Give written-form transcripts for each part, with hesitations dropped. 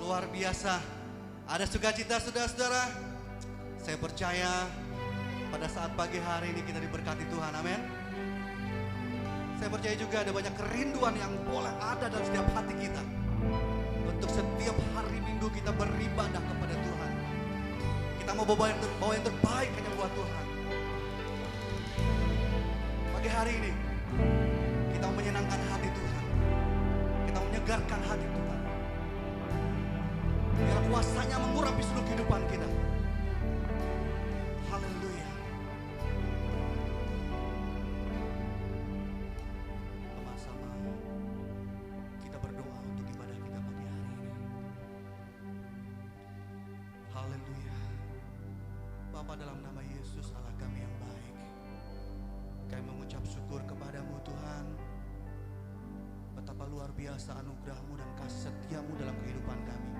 Luar biasa. Ada sukacita saudara-saudara. Saya percaya pada saat pagi hari ini kita diberkati Tuhan, amin. Saya percaya juga ada banyak kerinduan yang boleh ada dalam setiap hati kita. Untuk setiap hari Minggu kita beribadah kepada Tuhan. Kita mau bawa yang terbaik hanya buat Tuhan. Pagi hari ini kita mau menyenangkan hati Tuhan. Kita mau menyegarkan hati Tuhan. Biar kuasanya mengurapi seluruh kehidupan kita. Haleluya. Sama-sama kita berdoa untuk ibadah kita pagi hari ini. Haleluya. Bapa, dalam nama Yesus Allah kami yang baik, kami mengucap syukur kepadamu Tuhan. Betapa luar biasa anugerah-Mu dan kasih setia-Mu dalam kehidupan kami.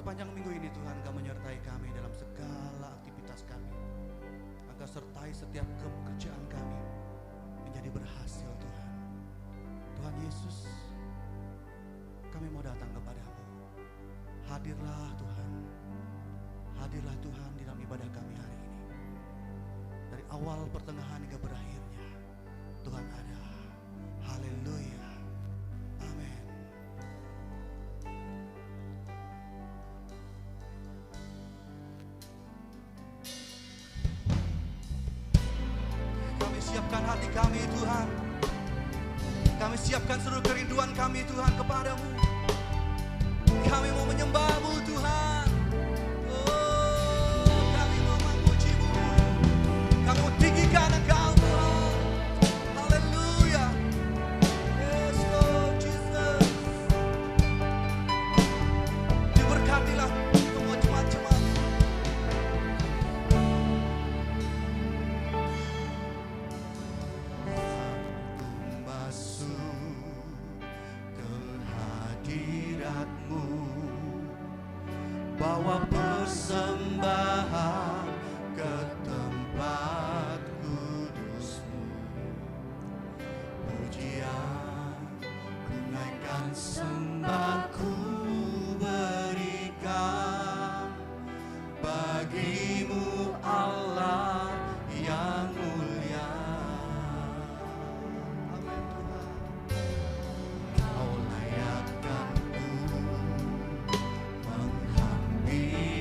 Sepanjang minggu ini Tuhan, Kau menyertai kami dalam segala aktivitas kami. Engkau sertai setiap pekerjaan kami menjadi berhasil Tuhan. Tuhan Yesus, kami mau datang kepadamu. Hadirlah Tuhan. Hadirlah Tuhan di dalam ibadah kami hari ini. Dari awal, pertengahan hingga berakhirnya Tuhan ada. Haleluya. Amin. Kami siapkan hati kami Tuhan. Kami siapkan seluruh kerinduan kami Tuhan kepadamu. Kami mau menyembah-Mu Tuhan. Oh, kami mau memuji-Mu. Kami mau tinggikan Engkau Tuhan. Haleluya. Yes Lord Jesus. Diberkatilah semua jemaat-jemaat. Masuk ke hadirat-Mu, bawa persembahan ke tempat kudus-Mu. Pujian ku naikkan, sembah ku berikan bagi-Mu Allah yang mulia. Amin Tuhan. Kau layakkan ku menghampiri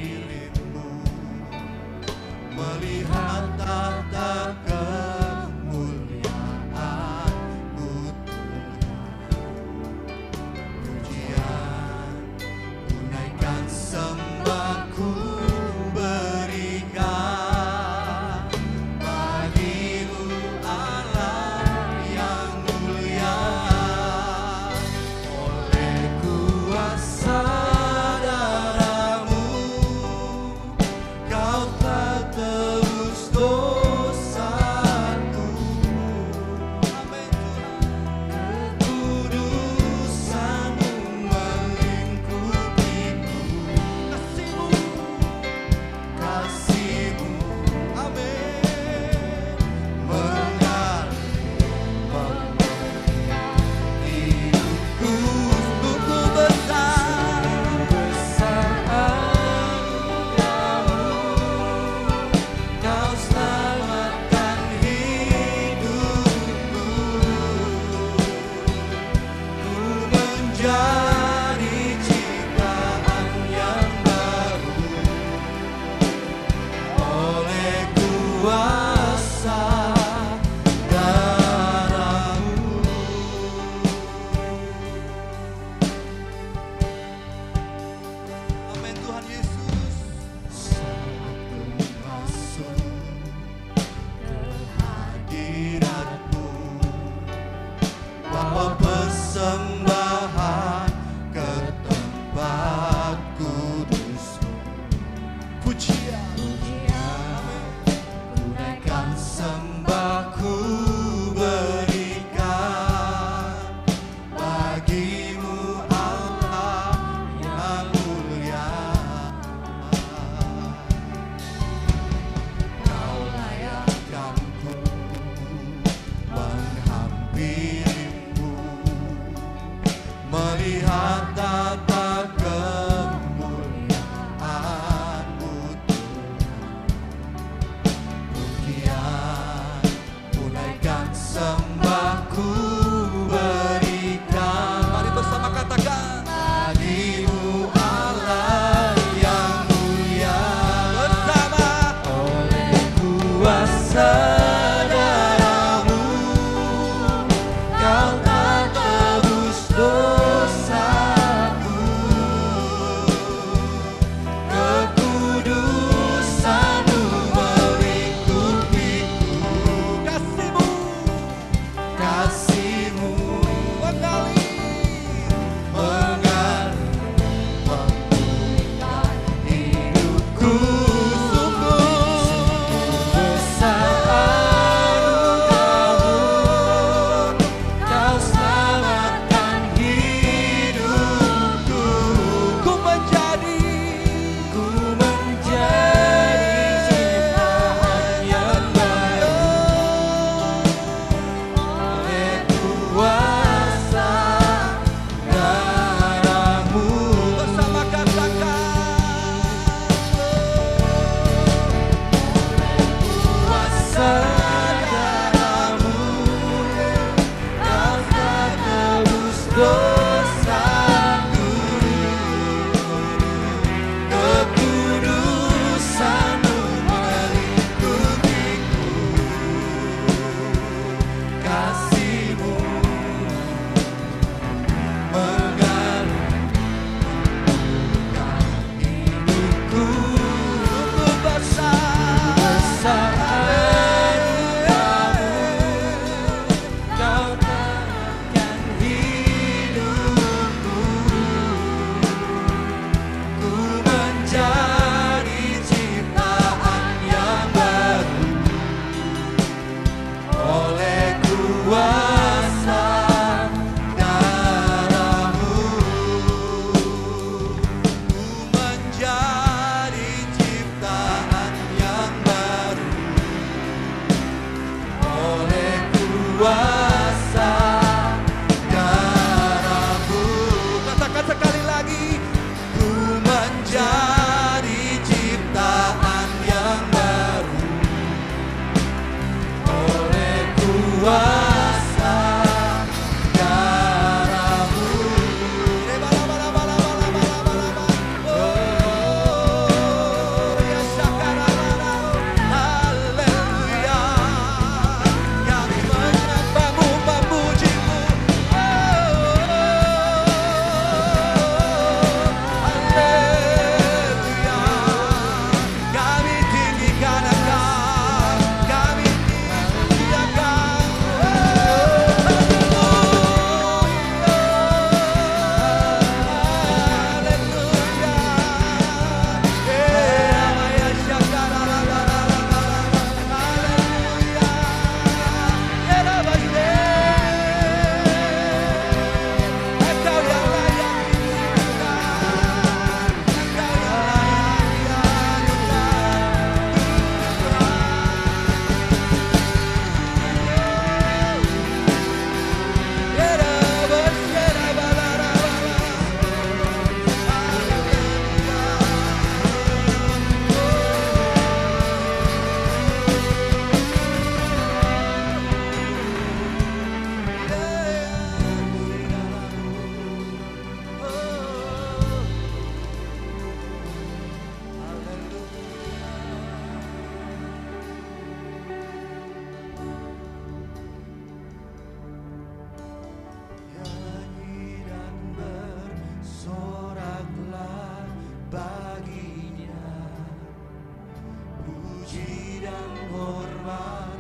hormat,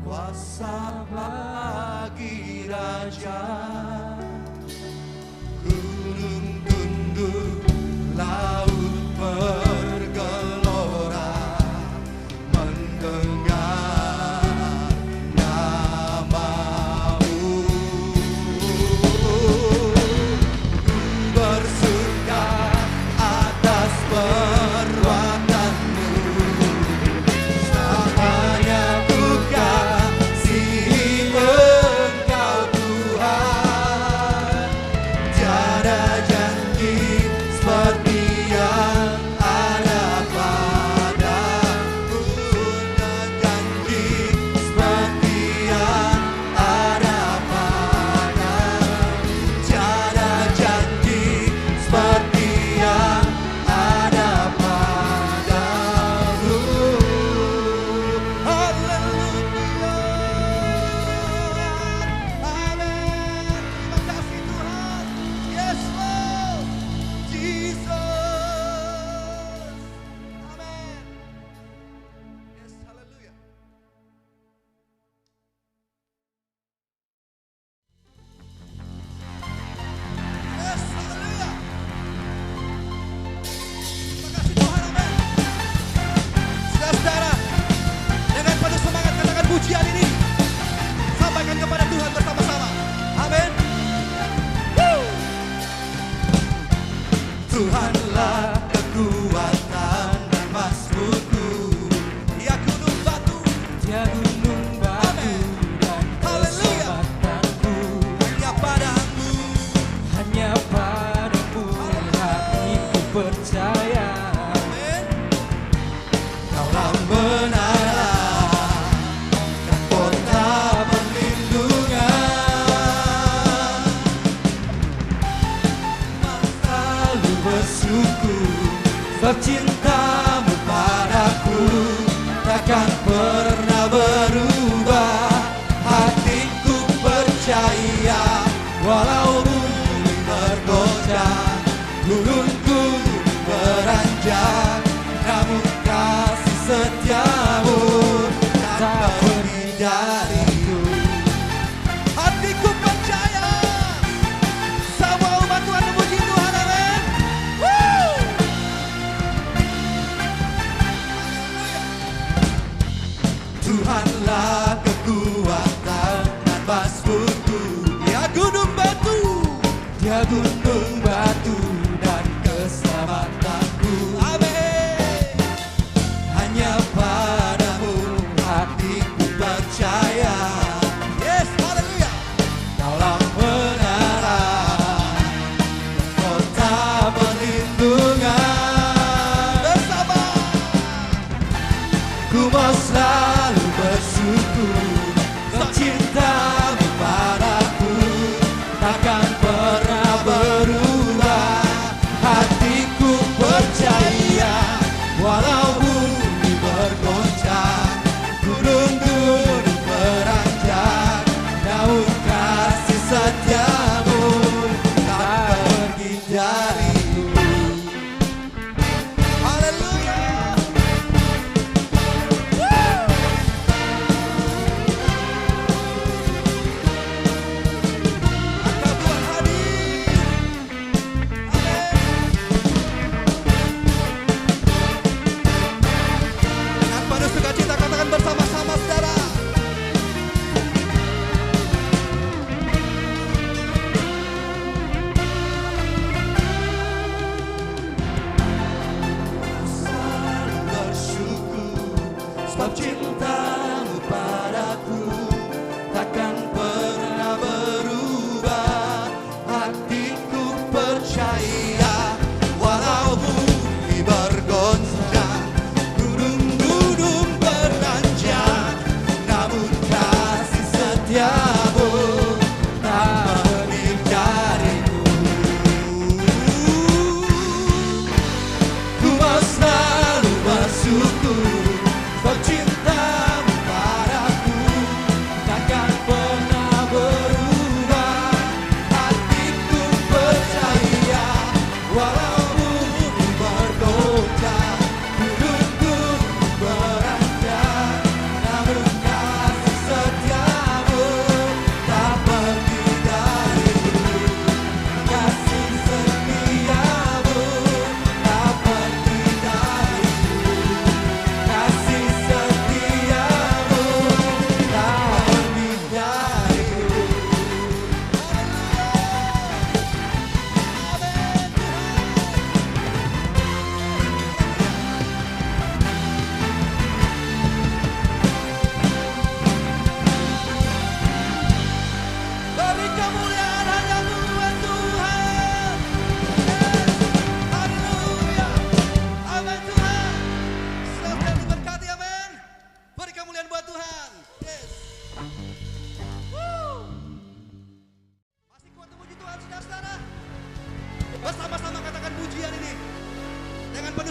kuasa bagi Raja. Gunung tunduk, laut bergelora, mendengar namamu. Bersuka atas perbuatanmu, selamanya ku kasihi Engkau Tuhan. Tiada janji seperti yang ada padamu, dan janji seperti yang ada padamu. Tiada janji seperti yang ada padamu. Haleluya. Amin. Terima kasih Tuhan. Yes Lord. Jesus. Amin. Yes, haleluya. Yes, haleluya. Terima kasih Tuhan, amin. Saudara-saudara, dengan penuh semangat katakan pujian ini, sampaikan kepada Tuhan bersama-sama. Amin. Woo! Tuhanlah kekuatan dan masmurku, Dia gunung batu, Dia gunung batu Amin. dan Haleluya. keselamatanku. hanya padamu. Hanya padamu hatiku percaya. Amin. Kaulah menara dan kota perlindungan. Selalu bersyukur sebab cintamu padaku takkan pernah berubah. Hatiku percaya walau bumi bergoncang, gunung-gunung beranjak, namun kasih setiamu tak pergi dariku. Hatiku percaya. Semua umat Tuhan memuji Tuhan, amin. Woo!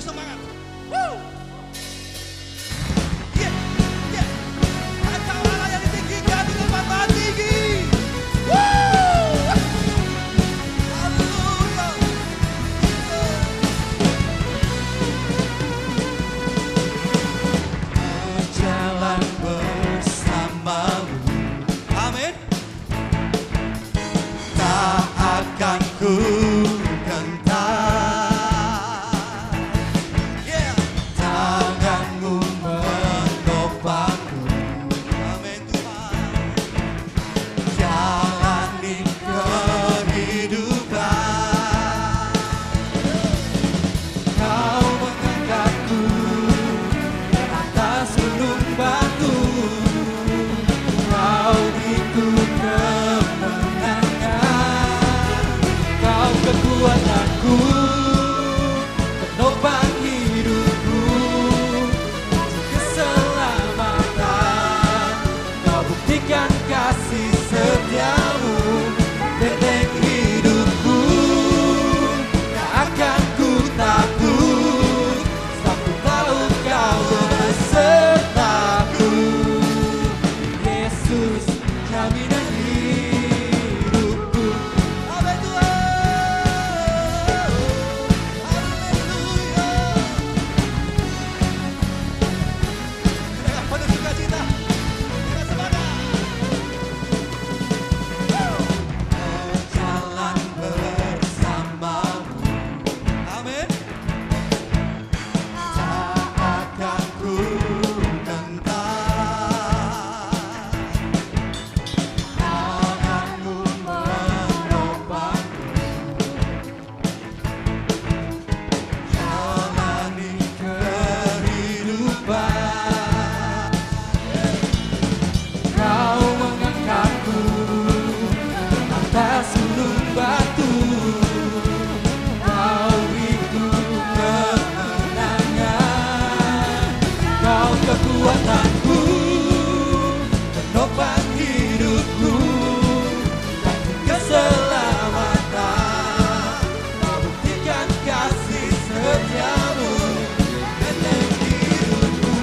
semangat. Woo! Yeah, yeah. Angkat Allah yang ditinggikan di tempat tinggi. Woo! Haleluya. Jalan bersamamu, Amin. Tak akan ku gentar. Yeah. tanganmu menopangku, Amin Tuhan. jalani Kehidupan. Kau mengangkatku ke atas gunung batu, Kau itu kemenangan, Kau kekuatanku, penopang hidupku, keselamatan. Kau buktikan kasih setiamu, benteng hidupku, tak akan ku takut, satu tahun kau besertaku. Yesus, jaminan hidupku. Amin Tuhan. Haleluya. Dengan penuh sukacita, dengan semangat. Jalan bersamamu, Amin. tak akan ku Gentar. tanganmu menopangku, jalani kehidupan. Kau mengangkatku ke atas gunung batu, Kau itu kemenangan, Kau kekuatanku, penopang hidupku, dan keselamatan. Kau buktikan kasih setiamu, benteng hidupku,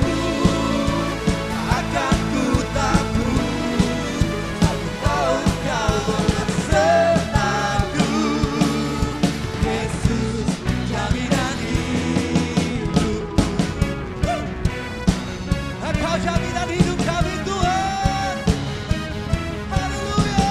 tak akan ku takut, satu tahun kau besertaku. Yesus, jaminan hidupku. Engkau jaminan hidup kami Tuhan. Haleluya.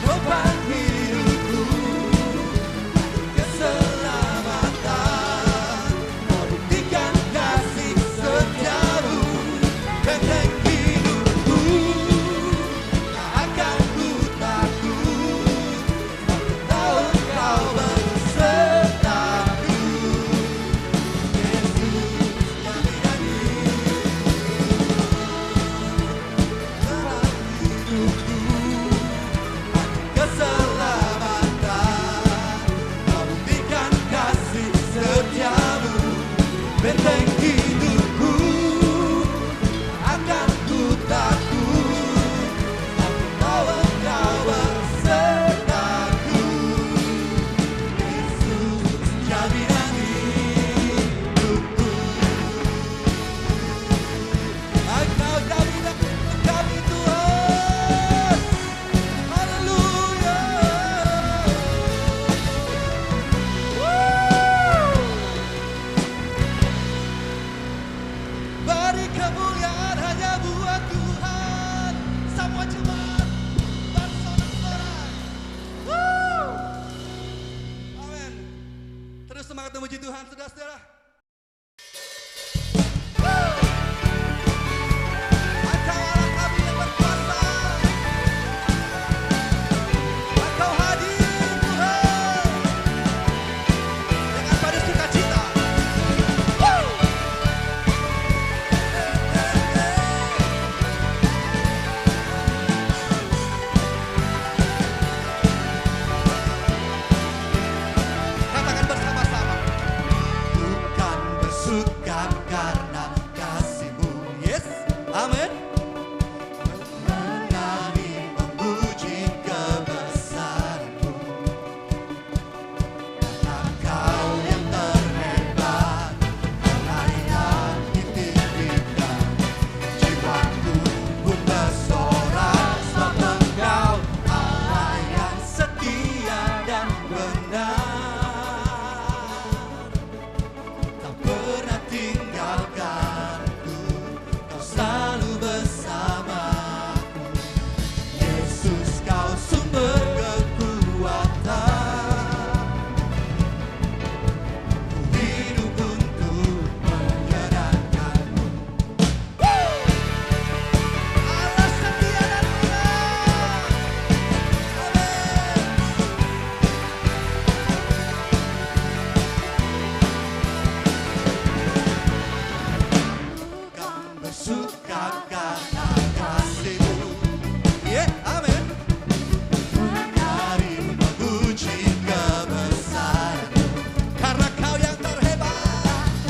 Penopang hidupku, keselamatan. Kau buktikan kasih setiamu, benteng hidupku, tak akan ku takut, satu tahun kau besertaku. Yesus, jaminan hidupku, keselamatan. Kau buktikan kasih setiamu, benteng hidupku, akan ku takut, satu tahun kau besertaku. Yesus, jaminan hidupku. Engkau jaminan hidup kami Tuhan. Haleluya. Beri kemuliaan hanya buat Tuhan. Semua jemaat bersorak-sorai. Woo! Amin. Terus semangat memuji Tuhan, saudara-saudara. Engkau Allah kami yang berkuasa. Engkau hadir Tuhan. Dengan penuh sukacita. Woo! sumber kekuatan. Ku hidup untuk menyenangkan-Mu. Allah setia dan benar. Kan bersuka karena kasih-Mu. Yeah, amin. Mari memuji kebesaran-Mu, karena Kau yang terhebat.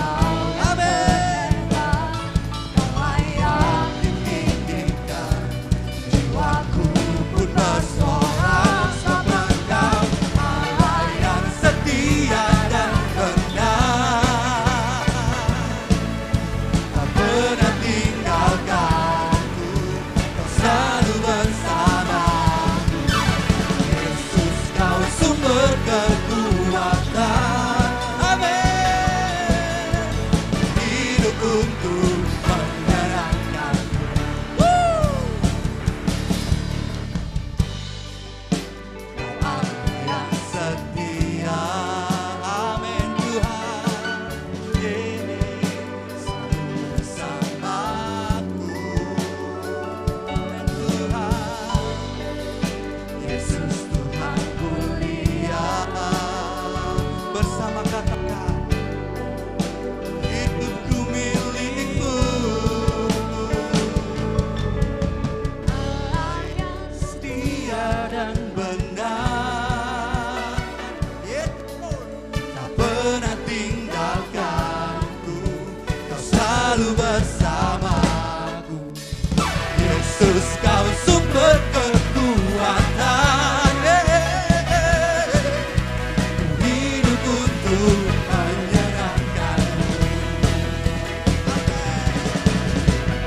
Amin. Kau yang ditinggikan, jiwaku pun bersorak sebab Kau Allah yang setia dan benar. Tak pernah tinggalkanku, Kau selalu bersamaku. Yesus, Kau sumber kekuatan. Amin. Hidup untuk menyenangkan-Mu. Kau Allah yang setia. Amin Tuhan. Selalu bersamaku. Amin Tuhan. Yesus Tuhan mulia. Bersama katakan, hidupku milik-Mu. Allah yang setia dan benar. Tak pernah tinggalkanku, Kau selalu bersamaku. Yesus, Kau sumber kekuatan. Ku hidup untuk menyenangkan-Mu.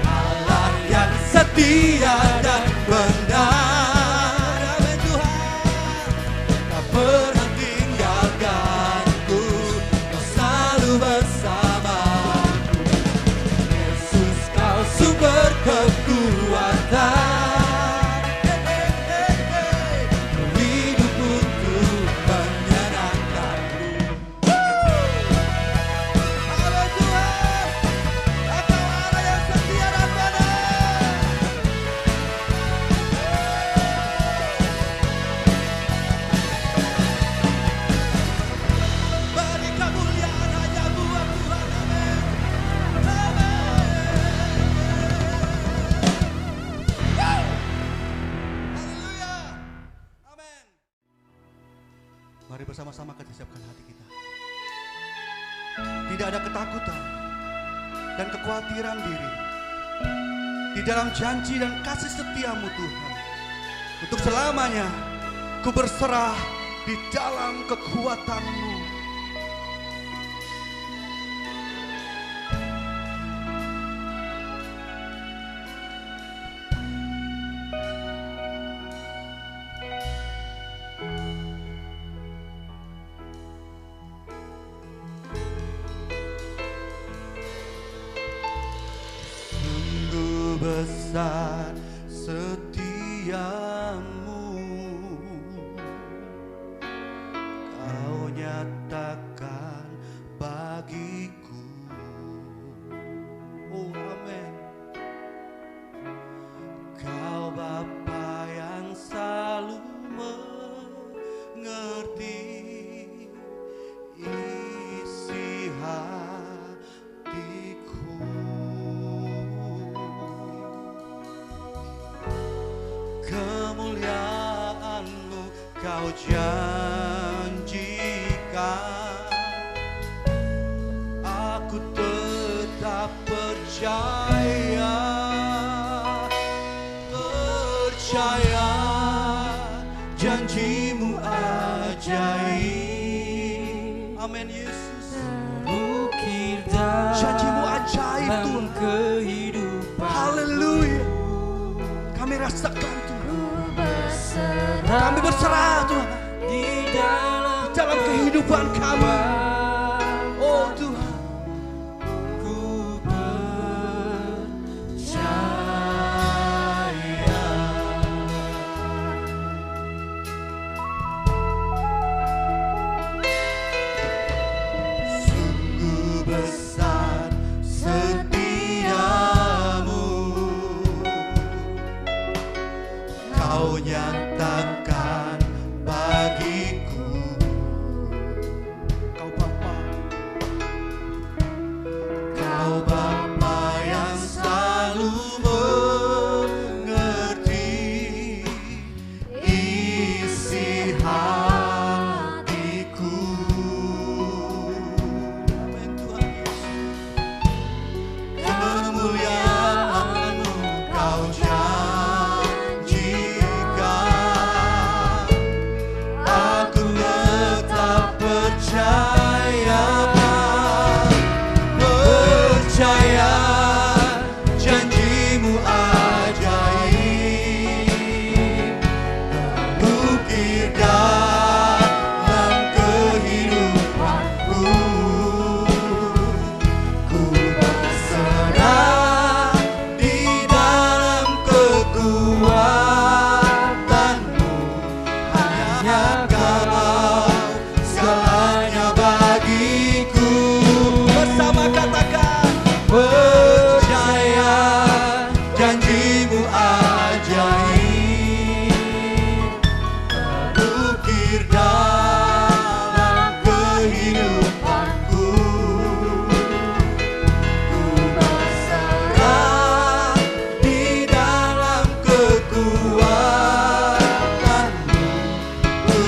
Allah yang setia dan benar. Amin Tuhan. Tak pernah tinggalkanku, Kau selalu bersamaku. Yesus, Kau sumber kekuatan. Ku hidup untuk menyenangkan-Mu. Halo Tuhan, Engkau Allah yang setia dan benar. Beri kemuliaan hanya buat Tuhan. Amin. Haleluya. Amin. Mari bersama-sama kita siapkan hati kita. Tidak ada ketakutan dan kekhawatiran diri di dalam janji dan kasih setia-Mu Tuhan. Untuk selamanya ku berserah di dalam kekuatan-Mu. Sungguh besar setiamu, Kau nyatakan bagiku. Oh amin. Kau Bapa yang selalu mengerti isi hatiku. Kemuliaan-Mu Kau janjikan, aku tetap percaya, janji-Mu ajaib. Amin Yesus. Ukir Janji-Mu ajaib dalam Tuhan. kehidupan. Haleluya. Kami rasakan Tuhan. Kami berserah Tuhan di dalam kehidupan kami. Oh Tuhan. ku percaya. yang takkan bagiku. Kau Bapa, Kau Bapa yang selalu mengerti isi hatiku. Amin Tuhan Yesus. Kemuliaan-Mu Kau janjikan, aku tetap percaya, percaya janji-Mu ajaib, terukir dalam kehidupanku. Ku berserah di dalam kekuatan-Mu, hanya Kau segalanya bagiku. Bersama katakan, percaya janji-Mu ajaib, terukir dalam kehidupanku. Ku berserah di dalam kekuatan-Mu, ku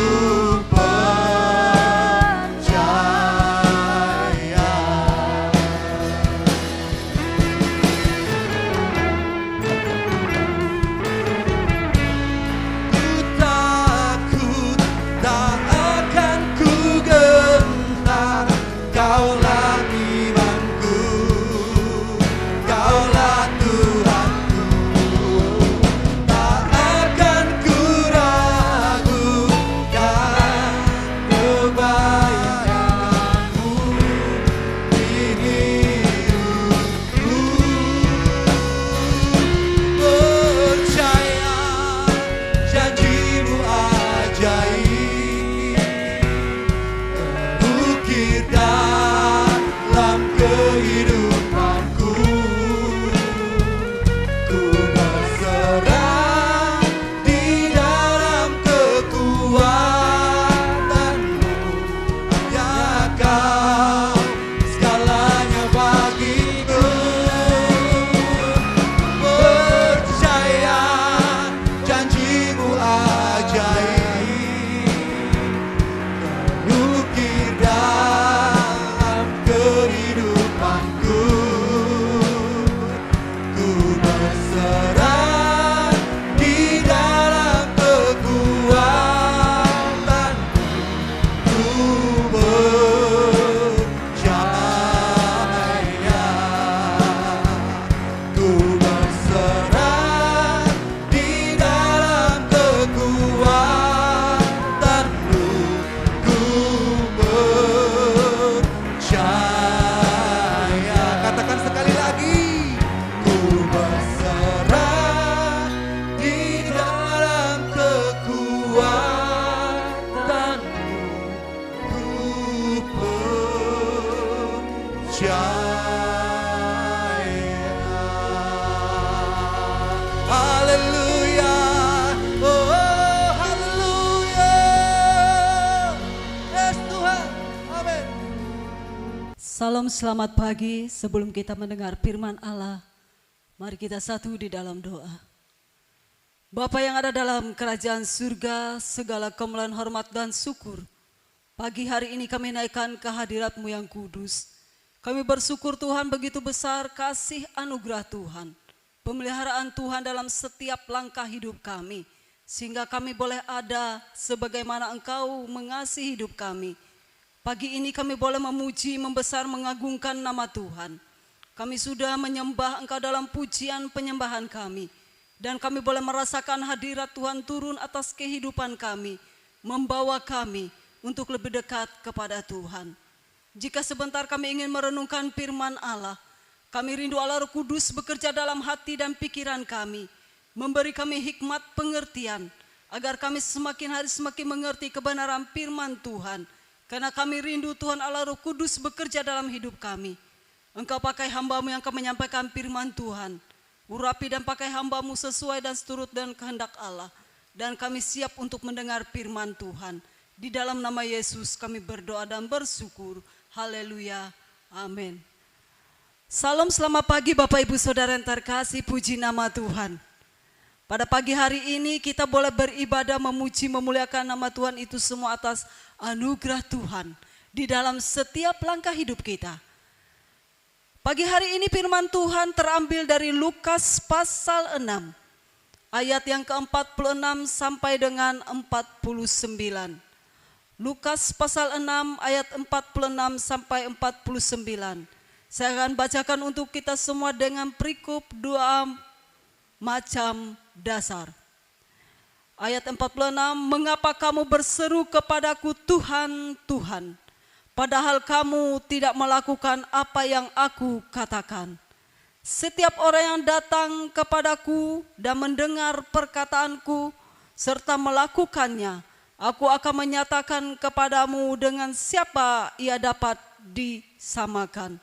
percaya. Ku takut, tak akan ku gentar, Kaulah imanku, Kaulah Tuhanku. Tak akan ku ragukan kebaikan-Mu di hidupku. Percaya janji-Mu ajaib, terukir dalam kehidupanku. Ku berserah di dalam kekuatan-Mu, hanya Kau segalanya bagiku. Percaya janji-Mu ajaib, terukir dalam kehidupanku. Ku berserah di dalam kekuatan-Mu, ku percaya. Ku berserah di dalam kekuatan-Mu, ku percaya. Katakan sekali lagi. Ku berserah di dalam kekuatan-Mu, ku percaya. Haleluya, oh haleluya. Yes Tuhan, amin. Salam selamat pagi. Sebelum kita mendengar firman Allah, mari kita satu di dalam doa. Bapa yang ada dalam kerajaan surga, segala kemuliaan, hormat dan syukur pagi hari ini kami naikkan ke hadirat-Mu yang kudus. Kami bersyukur Tuhan, begitu besar kasih anugerah Tuhan, pemeliharaan Tuhan dalam setiap langkah hidup kami, sehingga kami boleh ada sebagaimana Engkau mengasihi hidup kami. Pagi ini kami boleh memuji, membesar, mengagungkan nama Tuhan. Kami sudah menyembah Engkau dalam pujian penyembahan kami, dan kami boleh merasakan hadirat Tuhan turun atas kehidupan kami, membawa kami untuk lebih dekat kepada Tuhan. Jika sebentar kami ingin merenungkan firman Allah, kami rindu Allah Roh Kudus bekerja dalam hati dan pikiran kami, memberi kami hikmat pengertian, agar kami semakin hari semakin mengerti kebenaran firman Tuhan. Karena kami rindu Tuhan Allah Roh Kudus bekerja dalam hidup kami. Engkau pakai hamba-Mu yang akan menyampaikan firman Tuhan. Urapi dan pakai hamba-Mu sesuai dan seturut dengan kehendak Allah. dan kami siap untuk mendengar firman Tuhan. Di dalam nama Yesus kami berdoa dan bersyukur. Haleluya. Amin. Salam, selamat pagi Bapak Ibu Saudara yang terkasih, puji nama Tuhan. Pada pagi hari ini kita boleh beribadah, memuji, memuliakan nama Tuhan itu semua atas anugerah Tuhan di dalam setiap langkah hidup kita. Pagi hari ini firman Tuhan terambil dari Lukas pasal 6, ayat yang ke-46 sampai dengan 49. Lukas pasal 6 ayat 46 sampai 49. Saya akan bacakan untuk kita semua dengan perikop dua macam dasar. Ayat 46, mengapa kamu berseru kepadaku Tuhan, Tuhan, padahal kamu tidak melakukan apa yang aku katakan. Setiap orang yang datang kepadaku dan mendengar perkataanku serta melakukannya, aku akan menyatakan kepadamu dengan siapa ia dapat disamakan.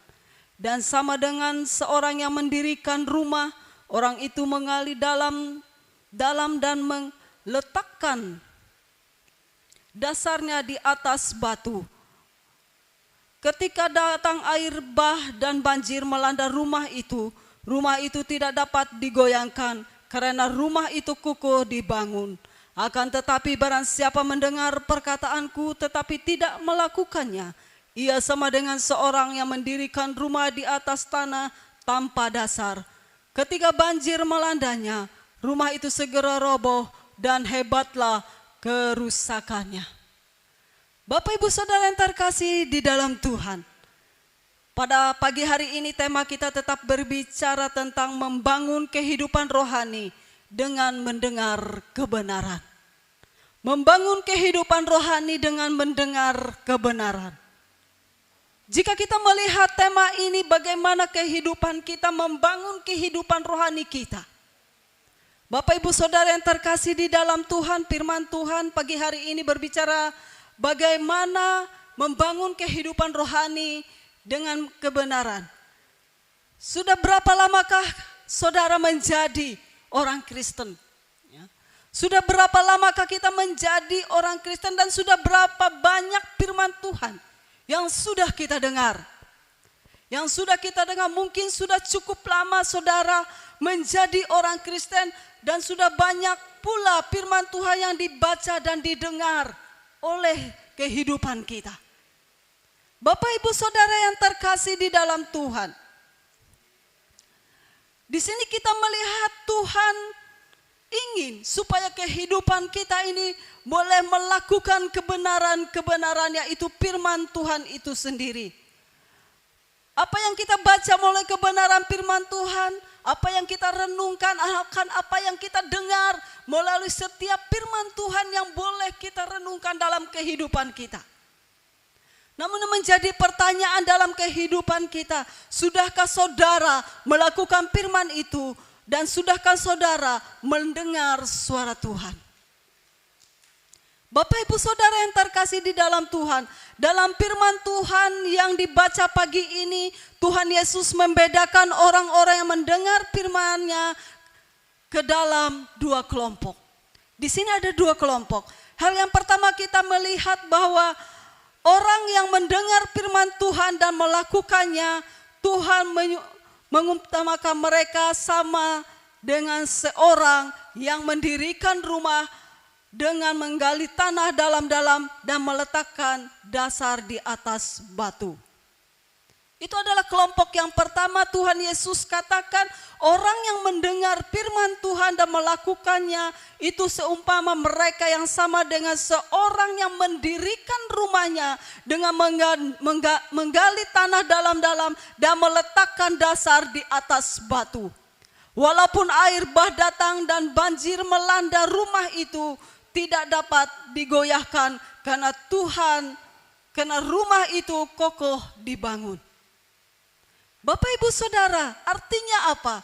Dan sama dengan seorang yang mendirikan rumah, orang itu menggali dalam dan meletakkan dasarnya di atas batu. Ketika datang air bah dan banjir melanda rumah itu tidak dapat digoyangkan karena rumah itu kukuh dibangun. Akan tetapi barang siapa mendengar perkataanku tetapi tidak melakukannya, ia sama dengan seorang yang mendirikan rumah di atas tanah tanpa dasar. Ketika banjir melandanya, rumah itu segera roboh dan hebatlah kerusakannya. Bapak Ibu Saudara yang terkasih di dalam Tuhan, pada pagi hari ini tema kita tetap berbicara tentang membangun kehidupan rohani dengan mendengar kebenaran. Membangun kehidupan rohani dengan mendengar kebenaran. Jika kita melihat tema ini, bagaimana kehidupan kita membangun kehidupan rohani kita. Bapak Ibu Saudara yang terkasih di dalam Tuhan, firman Tuhan pagi hari ini berbicara bagaimana membangun kehidupan rohani dengan kebenaran. Sudah berapa lamakah saudara menjadi orang Kristen? Ya. Sudah berapa lamakah kita menjadi orang Kristen dan sudah berapa banyak firman Tuhan yang sudah kita dengar? Yang sudah kita dengar, mungkin sudah cukup lama saudara menjadi orang Kristen dan sudah banyak pula firman Tuhan yang dibaca dan didengar oleh kehidupan kita. Bapak Ibu Saudara yang terkasih di dalam Tuhan, di sini kita melihat Tuhan ingin supaya kehidupan kita ini boleh melakukan kebenaran-kebenaran, yaitu firman Tuhan itu sendiri. Apa yang kita baca melalui kebenaran firman Tuhan, apa yang kita renungkan akan apa yang kita dengar melalui setiap firman Tuhan yang boleh kita renungkan dalam kehidupan kita. Namun menjadi pertanyaan dalam kehidupan kita, sudahkah saudara melakukan firman itu dan sudahkah saudara mendengar suara Tuhan? Bapak Ibu Saudara yang terkasih di dalam Tuhan, dalam firman Tuhan yang dibaca pagi ini, Tuhan Yesus membedakan orang-orang yang mendengar firman-Nya ke dalam dua kelompok. Di sini ada dua kelompok. Hal yang pertama kita melihat bahwa orang yang mendengar firman Tuhan dan melakukannya, Tuhan mengutamakan mereka sama dengan seorang yang mendirikan rumah dengan menggali tanah dalam-dalam dan meletakkan dasar di atas batu. Itu adalah kelompok yang pertama. Tuhan Yesus katakan orang yang mendengar firman Tuhan dan melakukannya itu seumpama mereka yang sama dengan seorang yang mendirikan rumahnya dengan menggali tanah dalam-dalam dan meletakkan dasar di atas batu. Walaupun air bah datang dan banjir melanda rumah itu, tidak dapat digoyahkan karena rumah itu kokoh dibangun. Bapak Ibu Saudara, artinya apa?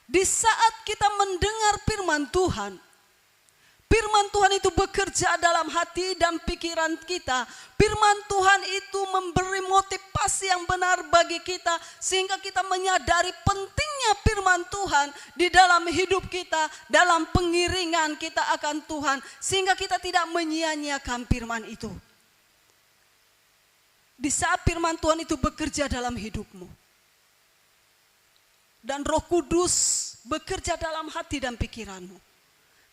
Di saat kita mendengar firman Tuhan, Firman Tuhan itu bekerja dalam hati dan pikiran kita. Firman Tuhan itu memberi motivasi yang benar bagi kita, sehingga kita menyadari pentingnya firman Tuhan di dalam hidup kita, dalam pengiringan kita akan Tuhan, sehingga kita tidak menyia-nyiakan firman itu. Di saat firman Tuhan itu bekerja dalam hidupmu, dan Roh Kudus bekerja dalam hati dan pikiranmu,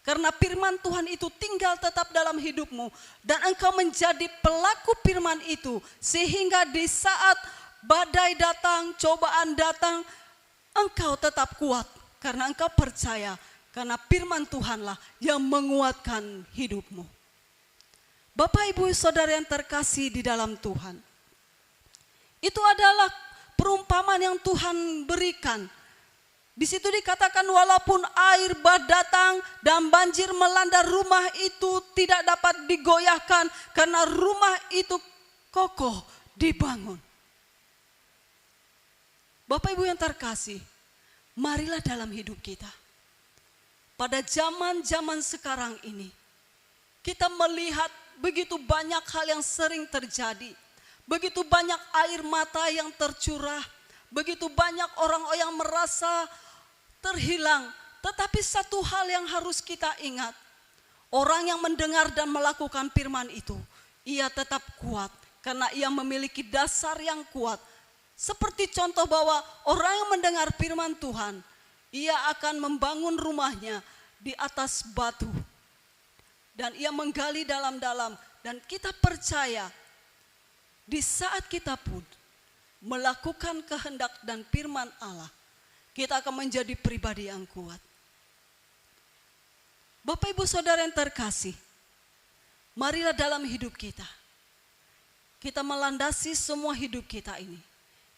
karena firman Tuhan itu tinggal tetap dalam hidupmu, dan engkau menjadi pelaku firman itu, sehingga di saat badai datang, cobaan datang, engkau tetap kuat karena engkau percaya, karena firman Tuhanlah yang menguatkan hidupmu. Bapak, Ibu, Saudara yang terkasih di dalam Tuhan, itu adalah perumpamaan yang Tuhan berikan. Di situ dikatakan walaupun air bah datang dan banjir melanda rumah itu tidak dapat digoyahkan karena rumah itu kokoh dibangun. Bapak Ibu yang terkasih, marilah dalam hidup kita. Pada zaman-zaman sekarang ini, kita melihat begitu banyak hal yang sering terjadi. Begitu banyak air mata yang tercurah. Begitu banyak orang yang merasa terhilang, tetapi satu hal yang harus kita ingat, orang yang mendengar dan melakukan firman itu, ia tetap kuat karena ia memiliki dasar yang kuat. Seperti contoh bahwa orang yang mendengar firman Tuhan, ia akan membangun rumahnya di atas batu, dan ia menggali dalam-dalam, dan kita percaya di saat kita pun melakukan kehendak dan firman Allah, kita akan menjadi pribadi yang kuat. Bapak, Ibu, Saudara yang terkasih, marilah dalam hidup kita, kita melandasi semua hidup kita ini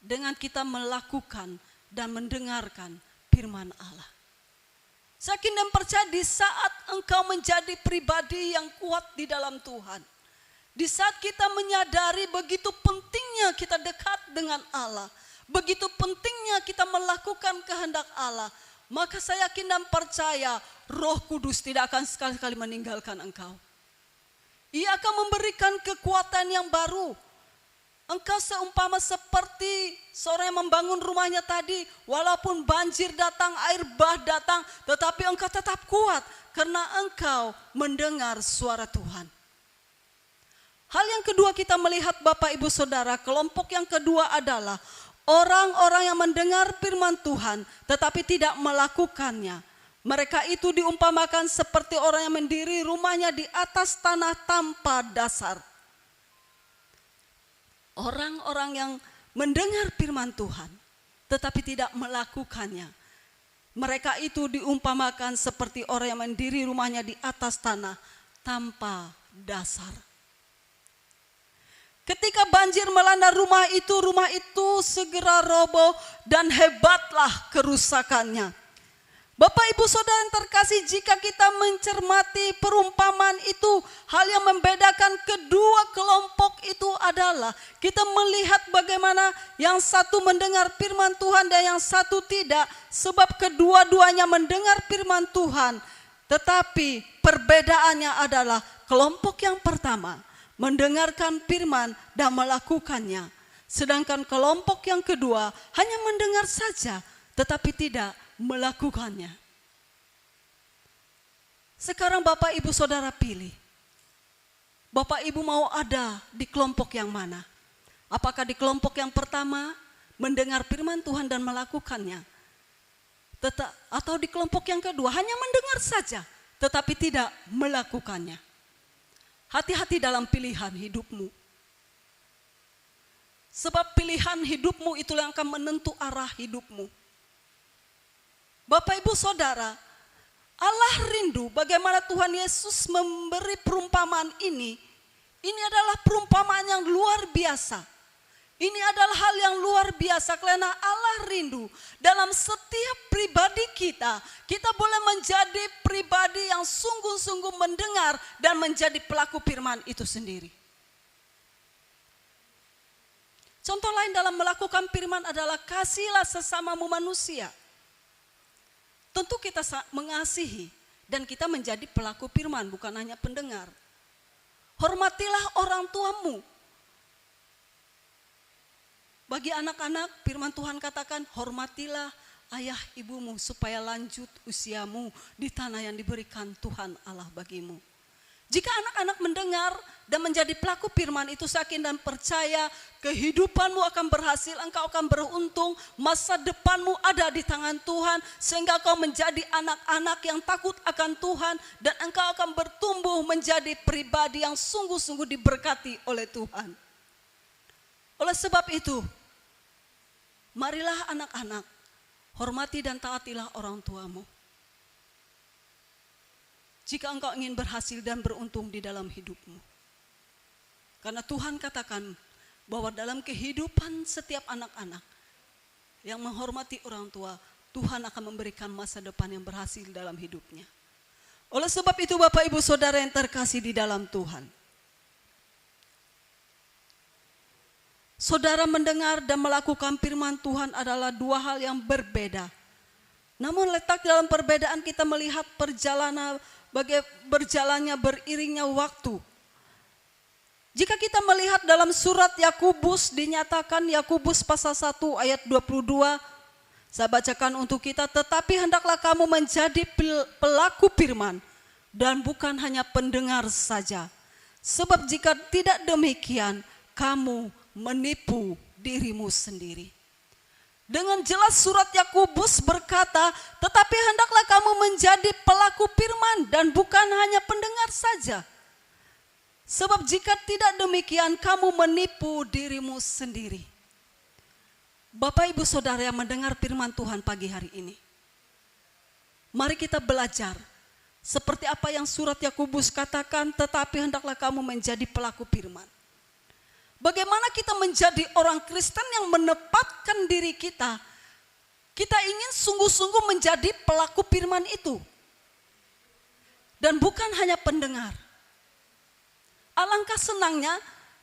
dengan kita melakukan dan mendengarkan firman Allah. Saya yakin dan percaya di saat engkau menjadi pribadi yang kuat di dalam Tuhan, di saat kita menyadari begitu pentingnya kita dekat dengan Allah, begitu pentingnya kita melakukan kehendak Allah, maka saya yakin dan percaya Roh Kudus tidak akan sekali-kali meninggalkan engkau. Ia akan memberikan kekuatan yang baru. Engkau seumpama seperti seorang yang membangun rumahnya tadi, walaupun banjir datang, air bah datang, tetapi engkau tetap kuat karena engkau mendengar suara Tuhan. Hal yang kedua kita melihat Bapak, Ibu, Saudara, kelompok yang kedua adalah orang-orang yang mendengar firman Tuhan tetapi tidak melakukannya. Mereka itu diumpamakan seperti orang yang mendiri rumahnya di atas tanah tanpa dasar. Orang-orang yang mendengar firman Tuhan tetapi tidak melakukannya, mereka itu diumpamakan seperti orang yang mendiri rumahnya di atas tanah tanpa dasar. Ketika banjir melanda rumah itu segera roboh dan hebatlah kerusakannya. Bapak, Ibu, Saudara yang terkasih, jika kita mencermati perumpamaan itu, hal yang membedakan kedua kelompok itu adalah kita melihat bagaimana yang satu mendengar firman Tuhan dan yang satu tidak, sebab kedua-duanya mendengar firman Tuhan. Tetapi perbedaannya adalah kelompok yang pertama mendengarkan firman dan melakukannya, sedangkan kelompok yang kedua hanya mendengar saja tetapi tidak melakukannya. Sekarang Bapak, Ibu, Saudara pilih. Bapak, Ibu mau ada di kelompok yang mana? Apakah di kelompok yang pertama mendengar firman Tuhan dan melakukannya, atau di kelompok yang kedua hanya mendengar saja tetapi tidak melakukannya? Hati-hati dalam pilihan hidupmu. Sebab pilihan hidupmu itulah yang akan menentu arah hidupmu. Bapak, Ibu, Saudara, Allah rindu bagaimana Tuhan Yesus memberi perumpamaan ini. Ini adalah perumpamaan yang luar biasa. Ini adalah hal yang luar biasa karena Allah rindu dalam setiap pribadi kita. Kita boleh menjadi pribadi yang sungguh-sungguh mendengar dan menjadi pelaku firman itu sendiri. Contoh lain dalam melakukan firman adalah kasihilah sesamamu manusia. Tentu kita mengasihi dan kita menjadi pelaku firman, bukan hanya pendengar. Hormatilah orang tuamu. Bagi anak-anak, firman Tuhan katakan, hormatilah ayah ibumu supaya lanjut usiamu di tanah yang diberikan Tuhan Allah bagimu. Jika anak-anak mendengar dan menjadi pelaku firman itu, saya yakin dan percaya kehidupanmu akan berhasil, engkau akan beruntung, masa depanmu ada di tangan Tuhan, sehingga kau menjadi anak-anak yang takut akan Tuhan, dan engkau akan bertumbuh menjadi pribadi yang sungguh-sungguh diberkati oleh Tuhan. Oleh sebab itu, marilah anak-anak, hormati dan taatilah orang tuamu. Jika engkau ingin berhasil dan beruntung di dalam hidupmu. Karena Tuhan katakan bahwa dalam kehidupan setiap anak-anak yang menghormati orang tua, Tuhan akan memberikan masa depan yang berhasil dalam hidupnya. Oleh sebab itu Bapak Ibu Saudara yang terkasih di dalam Tuhan, saudara mendengar dan melakukan firman Tuhan adalah dua hal yang berbeda. Namun letak dalam perbedaan kita melihat perjalanan berjalannya beriringnya waktu. Jika kita melihat dalam surat Yakobus, dinyatakan Yakobus pasal 1 ayat 22, saya bacakan untuk kita, tetapi hendaklah kamu menjadi pelaku firman dan bukan hanya pendengar saja. Sebab jika tidak demikian, kamu menipu dirimu sendiri. Dengan jelas surat Yakobus berkata, tetapi hendaklah kamu menjadi pelaku firman dan bukan hanya pendengar saja. Sebab jika tidak demikian, kamu menipu dirimu sendiri. Bapak Ibu Saudara yang mendengar firman Tuhan pagi hari ini, mari kita belajar seperti apa yang surat Yakobus katakan, tetapi hendaklah kamu menjadi pelaku firman. Bagaimana kita menjadi orang Kristen yang menempatkan diri kita, kita ingin sungguh-sungguh menjadi pelaku firman itu. Dan bukan hanya pendengar. Alangkah senangnya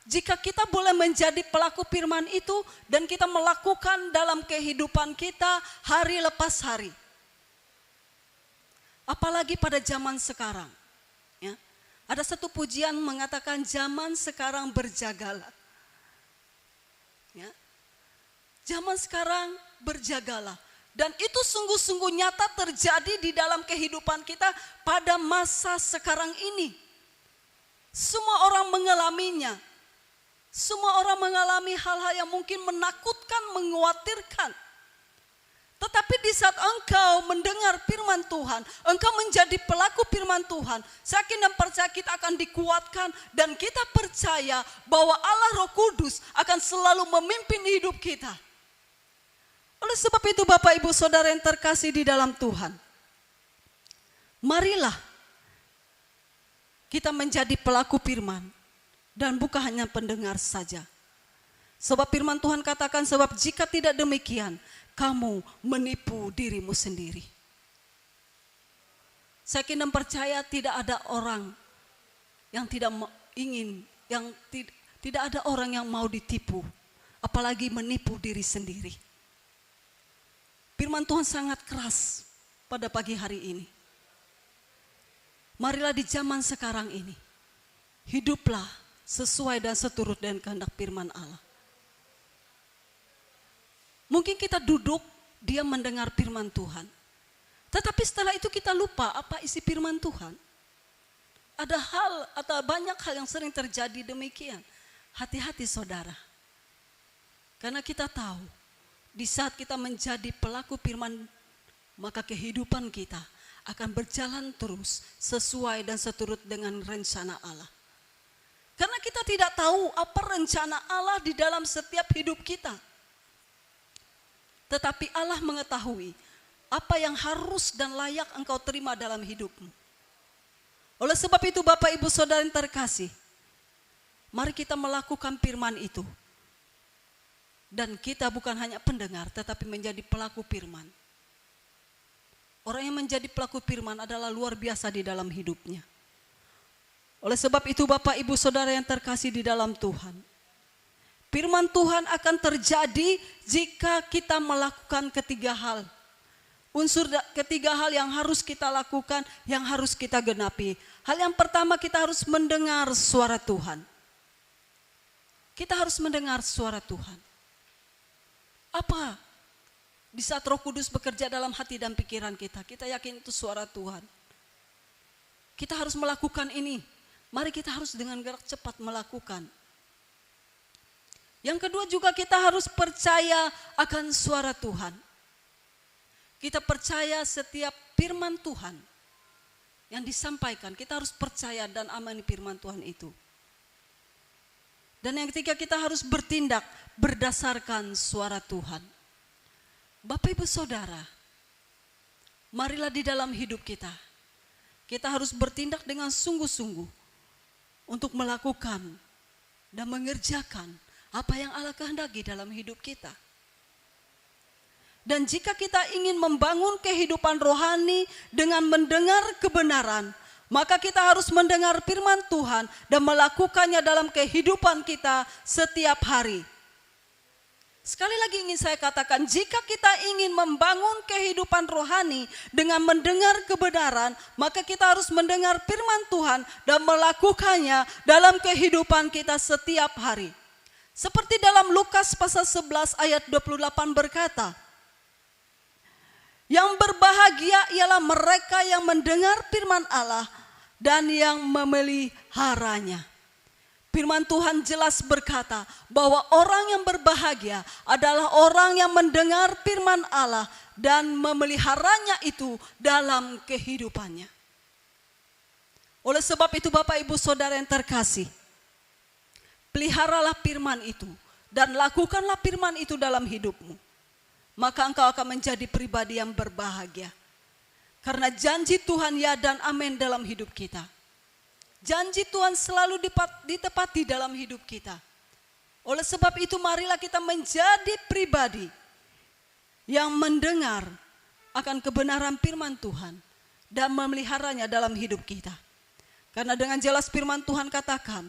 jika kita boleh menjadi pelaku firman itu dan kita melakukan dalam kehidupan kita hari lepas hari. Apalagi pada zaman sekarang. Ya. Ada satu pujian mengatakan zaman sekarang berjagalah. Ya. Zaman sekarang berjagalah. Dan itu sungguh-sungguh nyata terjadi di dalam kehidupan kita pada masa sekarang ini. Semua orang mengalaminya. Semua orang mengalami hal-hal yang mungkin menakutkan, mengkhawatirkan. Tetapi di saat engkau mendengar firman Tuhan, engkau menjadi pelaku firman Tuhan, saya yakin dan percaya kita akan dikuatkan dan kita percaya bahwa Allah Roh Kudus akan selalu memimpin hidup kita. Oleh sebab itu Bapak Ibu Saudara yang terkasih di dalam Tuhan, marilah kita menjadi pelaku firman dan bukan hanya pendengar saja. Sebab firman Tuhan katakan, sebab jika tidak demikian, kamu menipu dirimu sendiri. Saya yakin dan percaya tidak ada orang yang tidak ingin, tidak ada orang yang mau ditipu, apalagi menipu diri sendiri. Firman Tuhan sangat keras pada pagi hari ini. Marilah di zaman sekarang ini, hiduplah sesuai dan seturut dengan kehendak firman Allah. Mungkin kita duduk, dia mendengar firman Tuhan. Tetapi setelah itu kita lupa apa isi firman Tuhan. Ada hal atau banyak hal yang sering terjadi demikian. Hati-hati saudara. Karena kita tahu, di saat kita menjadi pelaku firman, maka kehidupan kita akan berjalan terus sesuai dan seturut dengan rencana Allah. Karena kita tidak tahu apa rencana Allah di dalam setiap hidup kita. Tetapi Allah mengetahui apa yang harus dan layak engkau terima dalam hidupmu. Oleh sebab itu Bapak Ibu Saudara yang terkasih, mari kita melakukan firman itu. Dan kita bukan hanya pendengar tetapi menjadi pelaku firman. Orang yang menjadi pelaku firman adalah luar biasa di dalam hidupnya. Oleh sebab itu Bapak Ibu Saudara yang terkasih di dalam Tuhan, firman Tuhan akan terjadi jika kita melakukan ketiga hal. ketiga hal yang harus kita lakukan, yang harus kita genapi. Hal yang pertama, kita harus mendengar suara Tuhan. Kita harus mendengar suara Tuhan. Apa? Di saat Roh Kudus bekerja dalam hati dan pikiran kita, kita yakin itu suara Tuhan. Kita harus melakukan ini. Mari kita harus dengan gerak cepat melakukan. Yang kedua juga kita harus percaya akan suara Tuhan. Kita percaya setiap firman Tuhan yang disampaikan. Kita harus percaya dan amani firman Tuhan itu. Dan yang ketiga, kita harus bertindak berdasarkan suara Tuhan. Bapak Ibu Saudara, marilah di dalam hidup kita, kita harus bertindak dengan sungguh-sungguh untuk melakukan dan mengerjakan apa yang Allah kehendaki dalam hidup kita. Dan jika kita ingin membangun kehidupan rohani dengan mendengar kebenaran, maka kita harus mendengar firman Tuhan dan melakukannya dalam kehidupan kita setiap hari. Sekali lagi ingin saya katakan, jika kita ingin membangun kehidupan rohani dengan mendengar kebenaran, maka kita harus mendengar firman Tuhan dan melakukannya dalam kehidupan kita setiap hari. Seperti dalam Lukas pasal 11 ayat 28 berkata, yang berbahagia ialah mereka yang mendengar firman Allah dan yang memeliharanya. Firman Tuhan jelas berkata bahwa orang yang berbahagia adalah orang yang mendengar firman Allah dan memeliharanya itu dalam kehidupannya. Oleh sebab itu Bapak Ibu Saudara yang terkasih, peliharalah firman itu dan lakukanlah firman itu dalam hidupmu. Maka engkau akan menjadi pribadi yang berbahagia. Karena janji Tuhan ya dan amin dalam hidup kita. Janji Tuhan selalu ditepati dalam hidup kita. Oleh sebab itu marilah kita menjadi pribadi yang mendengar akan kebenaran firman Tuhan dan memeliharanya dalam hidup kita. Karena dengan jelas firman Tuhan katakan,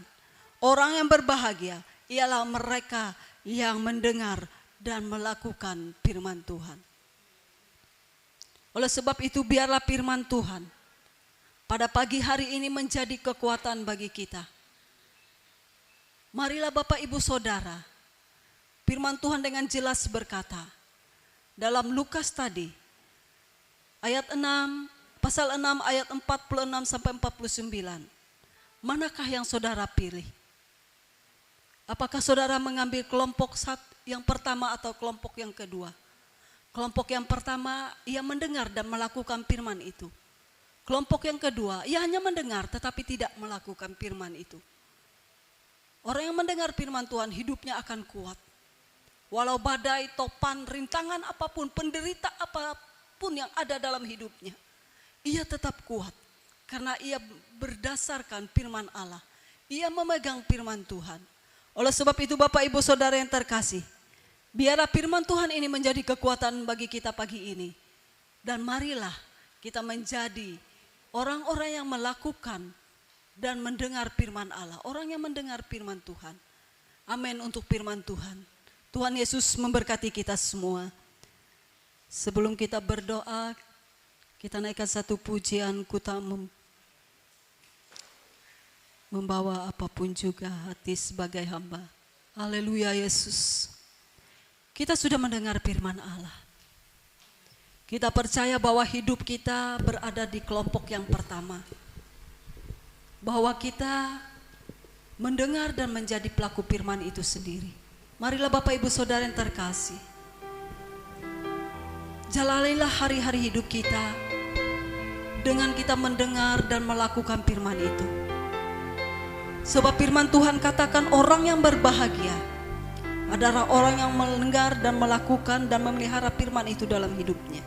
orang yang berbahagia ialah mereka yang mendengar dan melakukan firman Tuhan. Oleh sebab itu biarlah firman Tuhan pada pagi hari ini menjadi kekuatan bagi kita. Marilah Bapak Ibu Saudara, firman Tuhan dengan jelas berkata dalam Lukas tadi ayat 6, pasal 6 ayat 46 sampai 49. Manakah yang saudara pilih? Apakah saudara mengambil kelompok yang pertama atau kelompok yang kedua? Kelompok yang pertama, ia mendengar dan melakukan firman itu. Kelompok yang kedua, ia hanya mendengar tetapi tidak melakukan firman itu. Orang yang mendengar firman Tuhan hidupnya akan kuat. Walau badai, topan, rintangan apapun, penderita apapun yang ada dalam hidupnya, ia tetap kuat. Karena ia berdasarkan firman Allah. Ia memegang firman Tuhan. Oleh sebab itu Bapak Ibu Saudara yang terkasih, biarlah firman Tuhan ini menjadi kekuatan bagi kita pagi ini. Dan marilah kita menjadi orang-orang yang melakukan dan mendengar firman Allah. Orang yang mendengar firman Tuhan. Amin untuk firman Tuhan. Tuhan Yesus memberkati kita semua. Sebelum kita berdoa, kita naikkan satu pujian, ku tak membawa apapun juga hati sebagai hamba. Haleluya Yesus. Kita sudah mendengar firman Allah. Kita percaya bahwa hidup kita berada di kelompok yang pertama. Bahwa kita mendengar dan menjadi pelaku firman itu sendiri. Marilah Bapak Ibu Saudara yang terkasih, jalanilah hari-hari hidup kita dengan kita mendengar dan melakukan firman itu. Sebab firman Tuhan katakan orang yang berbahagia adalah orang yang mendengar dan melakukan dan memelihara firman itu dalam hidupnya.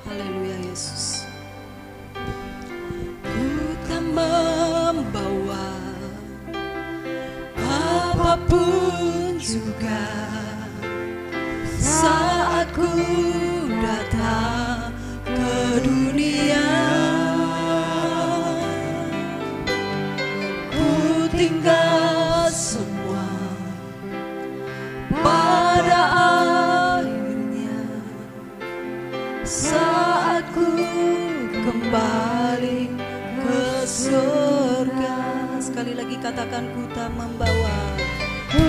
Haleluya Yesus. Ku tak membawa apapun juga saat ku datang ke dunia. Ku tinggal semua pada akhirnya. sekali lagi katakan, ku tak membawa, ku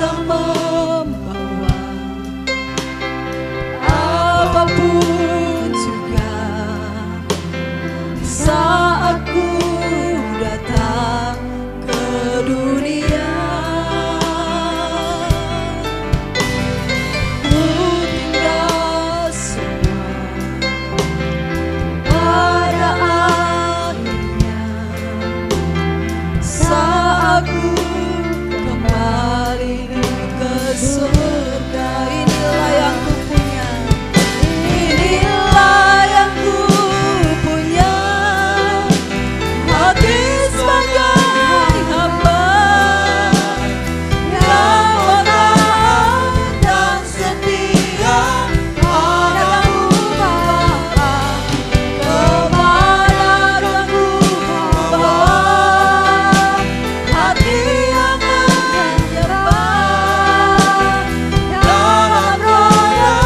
tak membawa apapun juga saat ku datang ke dunia. Ku tinggal semua pada akhirnya saat ku kembali ke surga. Inilah yang ku punya, inilah yang ku punya, hati sebagai hamba yang benar dan setia padamu Bapa. Kemana kan ku bawa hati yang menyembah dalam roda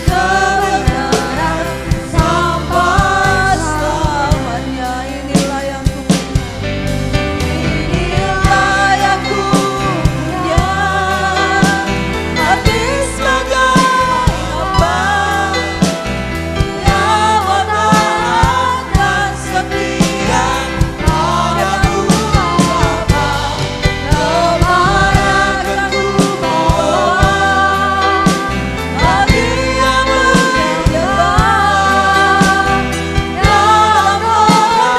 kebenaran sampai selamanya. Inilah yang ku punya, inilah yang ku punya, hati sebagai hamba yang benar dan setia padamu Bapa. Kemana kan ku bawa hati yang menyembah dalam roda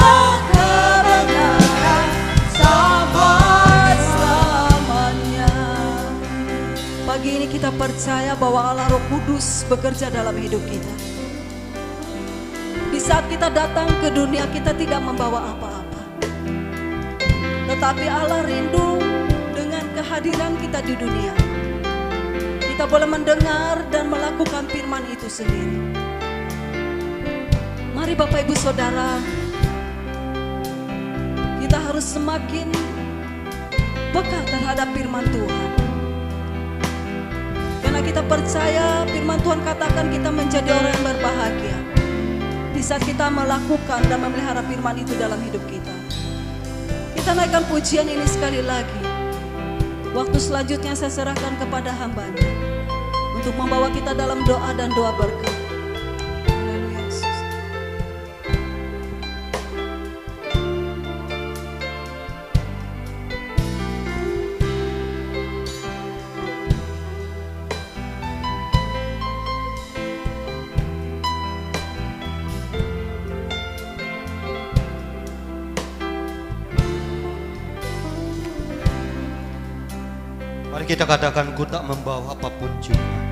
kebenaran sampai selamanya. Pagi ini kita percaya bahwa Allah Roh Kudus bekerja dalam hidup kita. Di saat kita datang ke dunia, kita tidak membawa apa-apa, tetapi Allah rindu dengan kehadiran kita di dunia. Kita boleh mendengar dan melakukan firman itu sendiri. Mari Bapak Ibu Saudara, kita harus semakin peka terhadap firman Tuhan. Karena kita percaya firman Tuhan katakan kita menjadi orang yang berbahagia di saat kita melakukan dan memelihara firman itu dalam hidup kita. Kita naikkan pujian ini sekali lagi. Waktu selanjutnya saya serahkan kepada hambanya untuk membawa kita dalam doa dan doa berkat. Haleluya, Yesus. Mari kita katakan, ku tak membawa apapun juga.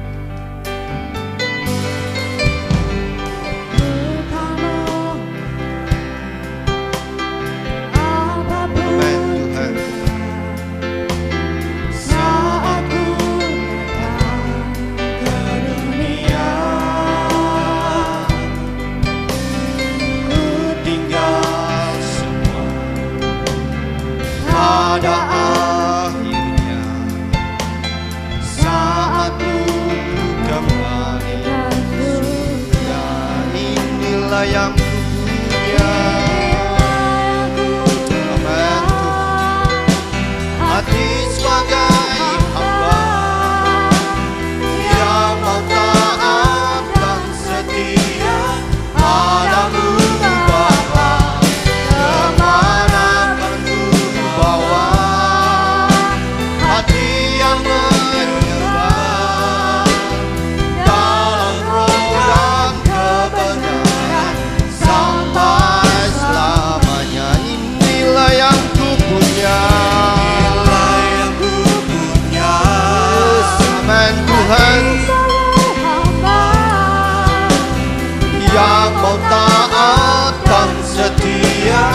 Amen Tuhan. Saat ku datang ke dunia, ku tinggal semua pada akhirnya saat ku kembali ke surga. Inilah yang ku punya. Amen Tuhan. Hati sebagai hamba yang mau taat dan setia padamu Bapa. Kemana kan ku bawa hati yang menyembah dalam roh dan kebenaran sampai selamanya. Inilah yang ku punya. Inilah yang ku punya. Amen Tuhan. Yang mau taat dan setia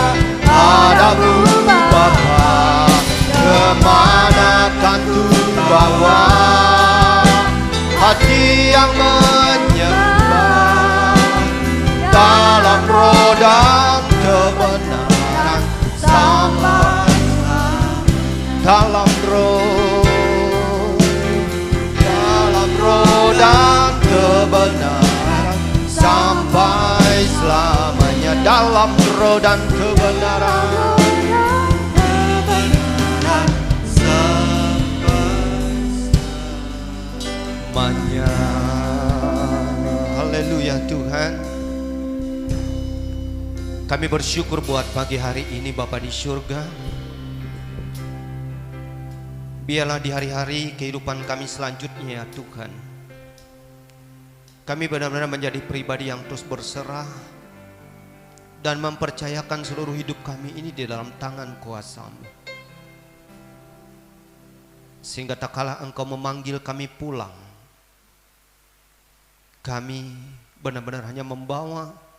padamu Bapa. Kemana kan ku bawa hati yang menyembah dalam roh dan kebenaran sampai dalam roh dan kebenaran sampai selamanya. Dalam roh dan kebenaran Kami bersyukur buat pagi hari ini Bapa di surga. Biarlah di hari-hari kehidupan kami selanjutnya ya Tuhan, kami benar-benar menjadi pribadi yang terus berserah dan mempercayakan seluruh hidup kami ini di dalam tangan kuasa-Mu. Sehingga tak kala Engkau memanggil kami pulang, kami benar-benar hanya membawa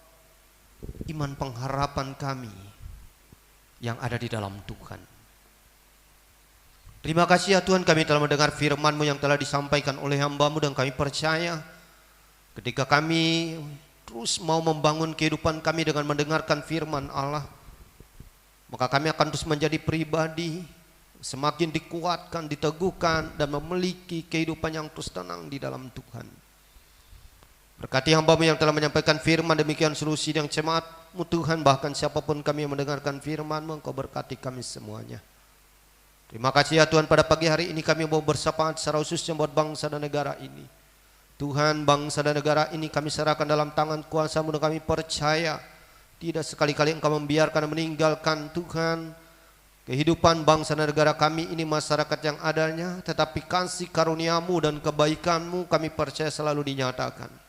iman pengharapan kami yang ada di dalam Tuhan. Terima kasih ya Tuhan, kami telah mendengar firman-Mu yang telah disampaikan oleh hamba-Mu, dan kami percaya ketika kami terus mau membangun kehidupan kami dengan mendengarkan firman Allah, maka kami akan terus menjadi pribadi semakin dikuatkan, diteguhkan, dan memiliki kehidupan yang terus tenang di dalam Tuhan. Berkati hamba-Mu yang telah menyampaikan firman, demikian seluruh sidang jemaat-Mu Tuhan, bahkan siapapun kami yang mendengarkan firman-Mu, Engkau berkati kami semuanya. Terima kasih ya Tuhan, pada pagi hari ini kami mau bersapaat secara khususnya buat bangsa dan negara ini. Tuhan, bangsa dan negara ini kami serahkan dalam tangan kuasa-Mu, dan kami percaya tidak sekali-kali Engkau membiarkan dan meninggalkan Tuhan kehidupan bangsa dan negara kami ini, masyarakat yang adanya, tetapi kasih karunia-Mu dan kebaikan-Mu kami percaya selalu dinyatakan.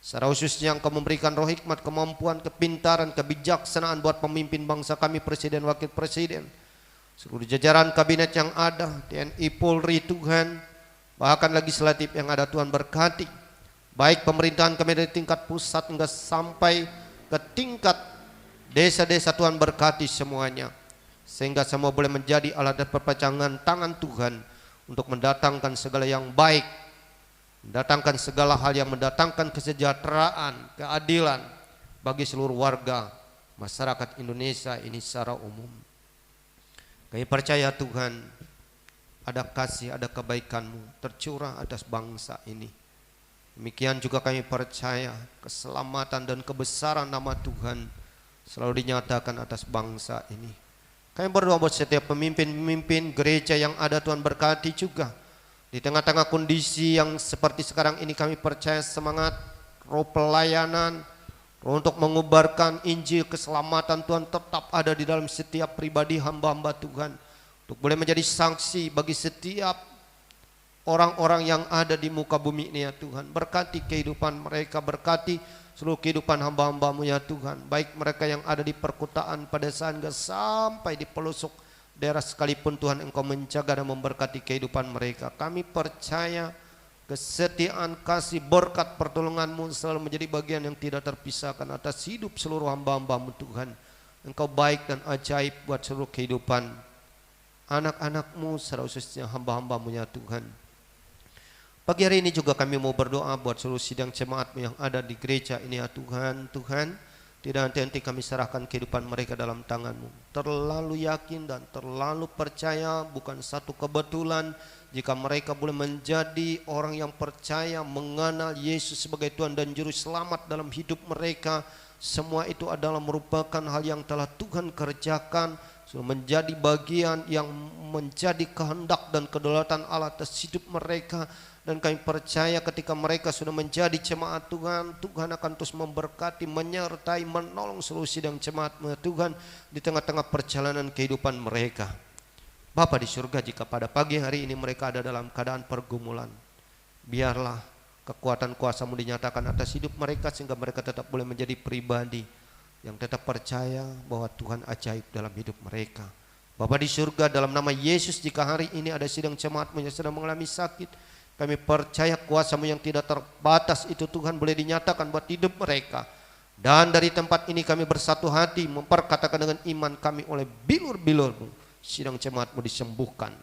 Secara khususnya Engkau memberikan roh hikmat, kemampuan, kepintaran, kebijaksanaan buat pemimpin bangsa kami, presiden, wakil presiden, seluruh jajaran kabinet yang ada, TNI, Polri Tuhan, bahkan legislatif yang ada Tuhan berkati. Baik pemerintahan kami dari tingkat pusat hingga sampai ke tingkat desa-desa, Tuhan berkati semuanya. Sehingga semua boleh menjadi alat dan perpanjangan tangan Tuhan untuk mendatangkan segala yang baik, mendatangkan segala hal yang mendatangkan kesejahteraan, keadilan bagi seluruh warga masyarakat Indonesia ini secara umum. Kami percaya Tuhan, ada kasih, ada kebaikan-Mu tercurah atas bangsa ini. Demikian juga kami percaya keselamatan dan kebesaran nama Tuhan selalu dinyatakan atas bangsa ini. Kami berdoa buat setiap pemimpin-pemimpin gereja yang ada, Tuhan berkati juga. Di tengah-tengah kondisi yang seperti sekarang ini, kami percaya semangat roh pelayanan, roh untuk mengubarkan Injil keselamatan Tuhan tetap ada di dalam setiap pribadi hamba-hamba Tuhan, untuk boleh menjadi saksi bagi setiap orang-orang yang ada di muka bumi ini ya Tuhan. Berkati kehidupan mereka, berkati seluruh kehidupan hamba-hamba-Mu ya Tuhan, baik mereka yang ada di perkotaan, pedesaan, sampai di pelosok daerah sekalipun Tuhan, Engkau menjaga dan memberkati kehidupan mereka. Kami percaya kesetiaan, kasih, berkat, pertolongan-Mu selalu menjadi bagian yang tidak terpisahkan atas hidup seluruh hamba-hamba-Mu Tuhan. Engkau baik dan ajaib buat seluruh kehidupan anak-anak-Mu, secara khususnya hamba-hamba-Mu ya Tuhan. Pagi hari ini juga kami mau berdoa buat seluruh sidang jemaat-Mu yang ada di gereja ini ya Tuhan. Tuhan, tidak henti-henti kami serahkan kehidupan mereka dalam tangan-Mu. Terlalu yakin dan terlalu percaya, bukan satu kebetulan jika mereka boleh menjadi orang yang percaya, mengenal Yesus sebagai Tuhan dan Juru Selamat dalam hidup mereka. Semua itu adalah merupakan hal yang telah Tuhan kerjakan, sudah menjadi bagian yang menjadi kehendak dan kedaulatan Allah atas hidup mereka. Dan kami percaya ketika mereka sudah menjadi jemaat Tuhan, Tuhan akan terus memberkati, menyertai, menolong seluruh sidang jemaat Tuhan di tengah-tengah perjalanan kehidupan mereka. Bapa di surga, jika pada pagi hari ini mereka ada dalam keadaan pergumulan, biarlah kekuatan kuasa-Mu dinyatakan atas hidup mereka, sehingga mereka tetap boleh menjadi pribadi yang tetap percaya bahwa Tuhan ajaib dalam hidup mereka. Bapa di surga, dalam nama Yesus, jika hari ini ada sidang jemaat-Mu yang sedang mengalami sakit, kami percaya kuasa-Mu yang tidak terbatas itu Tuhan boleh dinyatakan buat hidup mereka. Dan dari tempat ini kami bersatu hati memperkatakan dengan iman kami, oleh bilur-bilur-Mu sidang jemaat-Mu disembuhkan.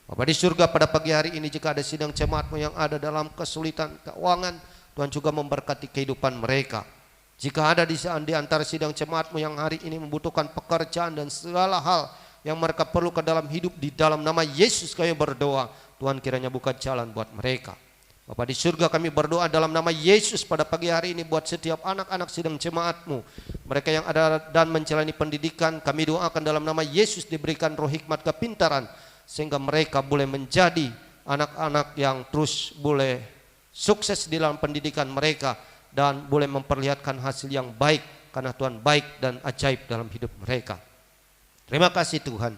Bapa di surga, pada pagi hari ini jika ada sidang jemaat-Mu yang ada dalam kesulitan keuangan, Tuhan juga memberkati kehidupan mereka. Jika ada di antara sidang jemaat-Mu yang hari ini membutuhkan pekerjaan dan segala hal yang mereka perlu ke dalam hidup, di dalam nama Yesus kami berdoa, Tuhan kiranya buka jalan buat mereka. Bapa di surga, kami berdoa dalam nama Yesus pada pagi hari ini buat setiap anak-anak sidang jemaat-Mu, mereka yang ada dan menjalani pendidikan. Kami doakan dalam nama Yesus diberikan roh hikmat, kepintaran, sehingga mereka boleh menjadi anak-anak yang terus boleh sukses di dalam pendidikan mereka dan boleh memperlihatkan hasil yang baik karena Tuhan baik dan ajaib dalam hidup mereka. Terima kasih Tuhan,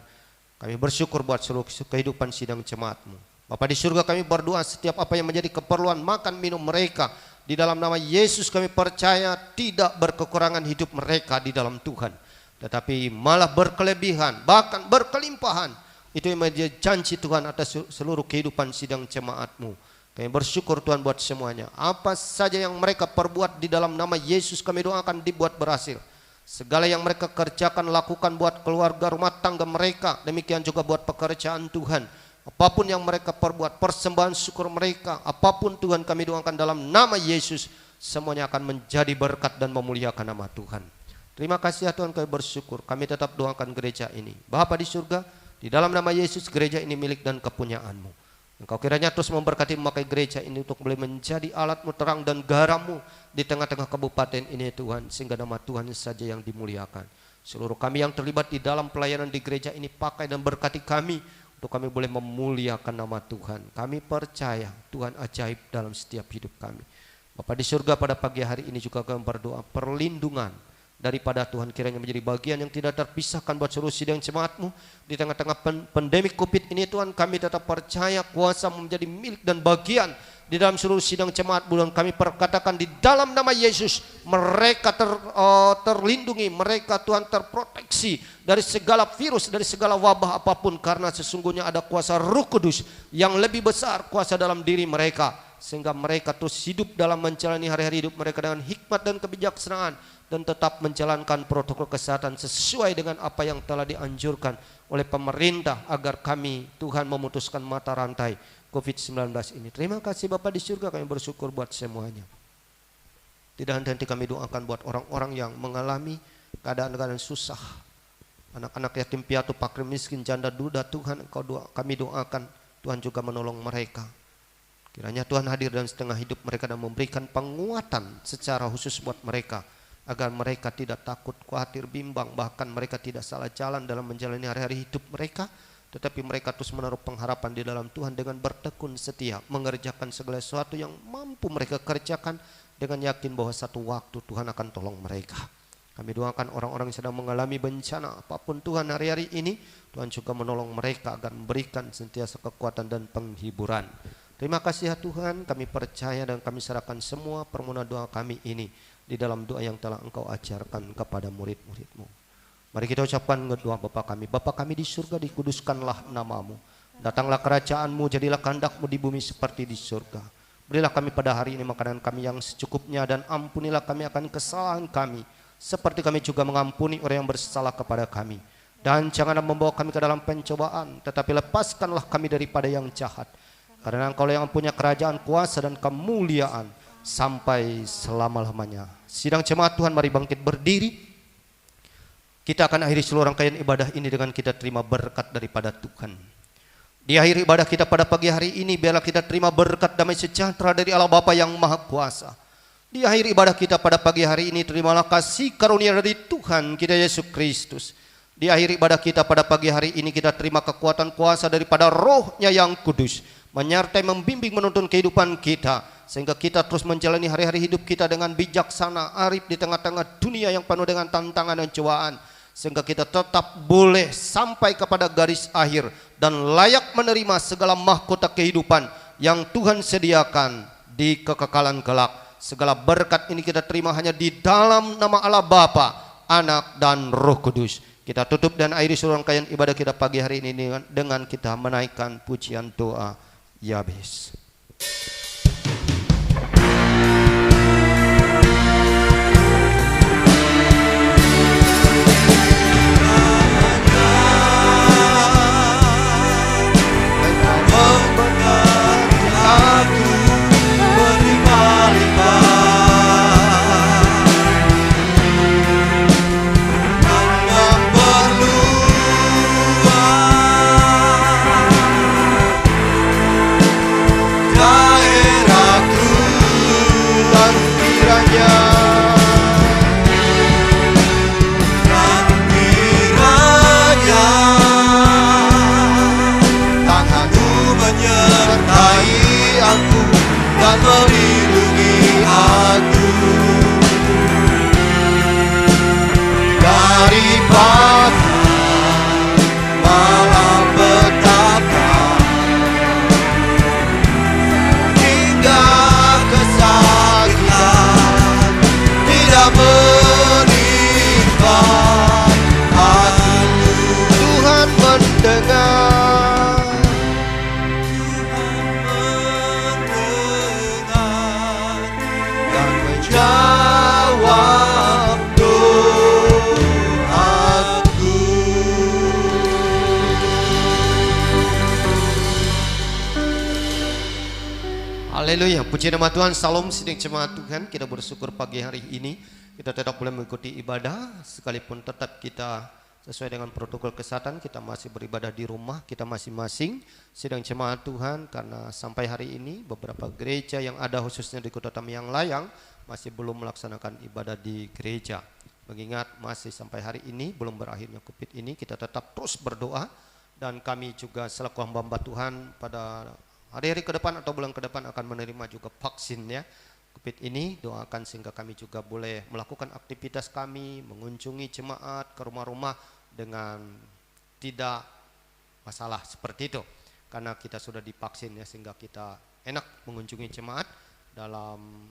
kami bersyukur buat seluruh kehidupan sidang jemaat-Mu. Bapa di surga, kami berdoa setiap apa yang menjadi keperluan makan minum mereka, di dalam nama Yesus kami percaya tidak berkekurangan hidup mereka di dalam Tuhan, tetapi malah berkelebihan, bahkan berkelimpahan. Itu yang menjadi janji Tuhan atas seluruh kehidupan sidang jemaat-Mu. Kami bersyukur Tuhan buat semuanya. Apa saja yang mereka perbuat di dalam nama Yesus kami doakan dibuat berhasil. Segala yang mereka kerjakan, lakukan buat keluarga rumah tangga mereka, demikian juga buat pekerjaan Tuhan. Apapun yang mereka perbuat, persembahan syukur mereka, apapun Tuhan kami doakan dalam nama Yesus, semuanya akan menjadi berkat dan memuliakan nama Tuhan. Terima kasih ya Tuhan, kami bersyukur. Kami tetap doakan gereja ini. Bapa di surga, di dalam nama Yesus gereja ini milik dan kepunyaan-Mu. Engkau kiranya terus memberkati memakai gereja ini untuk boleh menjadi alat-Mu terang dan garam-Mu di tengah-tengah kabupaten ini Tuhan, sehingga nama Tuhan saja yang dimuliakan. Seluruh kami yang terlibat di dalam pelayanan di gereja ini, pakai dan berkati kami untuk kami boleh memuliakan nama Tuhan. Kami percaya Tuhan ajaib dalam setiap hidup kami. Bapa di surga, pada pagi hari ini juga kami berdoa perlindungan daripada Tuhan kiranya menjadi bagian yang tidak terpisahkan buat seluruh sidang jemaat-Mu di tengah-tengah pandemi COVID ini Tuhan. Kami tetap percaya kuasa menjadi milik dan bagian di dalam seluruh sidang jemaat bulan. Kami perkatakan di dalam nama Yesus mereka terlindungi, mereka Tuhan terproteksi dari segala virus, dari segala wabah apapun, karena sesungguhnya ada kuasa Roh Kudus yang lebih besar kuasa dalam diri mereka, sehingga mereka terus hidup dalam menjalani hari-hari hidup mereka dengan hikmat dan kebijaksanaan, dan tetap menjalankan protokol kesehatan sesuai dengan apa yang telah dianjurkan oleh pemerintah, agar kami Tuhan memutuskan mata rantai COVID-19 ini. Terima kasih Bapa di surga, kami bersyukur buat semuanya. Tidak henti kami doakan buat orang-orang yang mengalami keadaan-keadaan susah, anak-anak yatim piatu, fakir miskin, janda duda. Tuhan kami doakan Tuhan juga menolong mereka. Kiranya Tuhan hadir dan setengah hidup mereka dan memberikan penguatan secara khusus buat mereka, agar mereka tidak takut, khawatir, bimbang, bahkan mereka tidak salah jalan dalam menjalani hari-hari hidup mereka, tetapi mereka terus menaruh pengharapan di dalam Tuhan dengan bertekun setia, mengerjakan segala sesuatu yang mampu mereka kerjakan dengan yakin bahwa satu waktu Tuhan akan tolong mereka. Kami doakan orang-orang yang sedang mengalami bencana apapun Tuhan hari-hari ini, Tuhan juga menolong mereka agar memberikan sentiasa kekuatan dan penghiburan. Terima kasih ya Tuhan, kami percaya dan kami serahkan semua permohonan doa kami ini di dalam doa yang telah Engkau ajarkan kepada murid-murid-Mu. Mari kita ucapkan doa Bapa kami. Bapa kami di surga, dikuduskanlah nama-Mu. Datanglah kerajaan-Mu, jadilah kehendak-Mu di bumi seperti di surga. Berilah kami pada hari ini makanan kami yang secukupnya, dan ampunilah kami akan kesalahan kami, seperti kami juga mengampuni orang yang bersalah kepada kami. Dan janganlah membawa kami ke dalam pencobaan, tetapi lepaskanlah kami daripada yang jahat. Karena Engkau yang punya kerajaan, kuasa, dan kemuliaan sampai selama-lamanya. Sidang jemaat Tuhan, mari bangkit berdiri. Kita akan akhiri seluruh rangkaian ibadah ini dengan kita terima berkat daripada Tuhan. Di akhir ibadah kita pada pagi hari ini, biarlah kita terima berkat damai sejahtera dari Allah Bapa yang Maha Kuasa. Di akhir ibadah kita pada pagi hari ini, terimalah kasih karunia dari Tuhan kita Yesus Kristus. Di akhir ibadah kita pada pagi hari ini, kita terima kekuatan kuasa daripada Roh-Nya yang kudus, menyertai, membimbing, menuntun kehidupan kita, sehingga kita terus menjalani hari-hari hidup kita dengan bijaksana, arif di tengah-tengah dunia yang penuh dengan tantangan dan cobaan, sehingga kita tetap boleh sampai kepada garis akhir dan layak menerima segala mahkota kehidupan yang Tuhan sediakan di kekekalan kelak. Segala berkat ini kita terima hanya di dalam nama Allah Bapa, Anak, dan Roh Kudus. Kita tutup dan akhiri seluruh rangkaian ibadah kita pagi hari ini dengan kita menaikkan pujian doa Yabes. Daerah malapetaka hingga kesakitan tidak menimpa aku. Tuhan mendengar, dan menjawab doaku. Haleluya, puji nama Tuhan. Salam sidang jemaat Tuhan. Kita bersyukur pagi hari ini kita tetap boleh mengikuti ibadah, sekalipun tetap kita sesuai dengan protokol kesehatan, kita masih beribadah di rumah kita masing-masing sidang jemaat Tuhan, karena sampai hari ini beberapa gereja yang ada khususnya di Kota Tamiang Layang masih belum melaksanakan ibadah di gereja. Mengingat masih sampai hari ini belum berakhirnya COVID ini, kita tetap terus berdoa, dan kami juga selaku hamba-hamba Tuhan pada hari-hari ke depan atau bulan ke depan akan menerima juga vaksin ya COVID ini. Doakan sehingga kami juga boleh melakukan aktivitas kami, mengunjungi jemaat ke rumah-rumah dengan tidak masalah seperti itu, karena kita sudah divaksin ya, sehingga kita enak mengunjungi jemaat dalam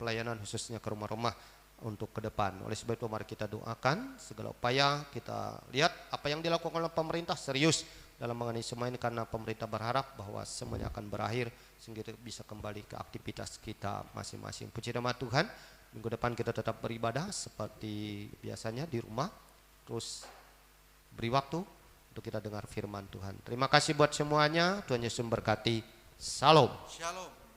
pelayanan khususnya ke rumah-rumah untuk ke depan. Oleh sebab itu mari kita doakan segala upaya, kita lihat apa yang dilakukan oleh pemerintah serius dalam mengenai semua ini, karena pemerintah berharap bahwa semuanya akan berakhir sehingga kita bisa kembali ke aktivitas kita masing-masing. Puji nama Tuhan, minggu depan kita tetap beribadah seperti biasanya di rumah, terus beri waktu untuk kita dengar firman Tuhan. Terima kasih buat semuanya, Tuhan Yesus memberkati. Salam. Shalom.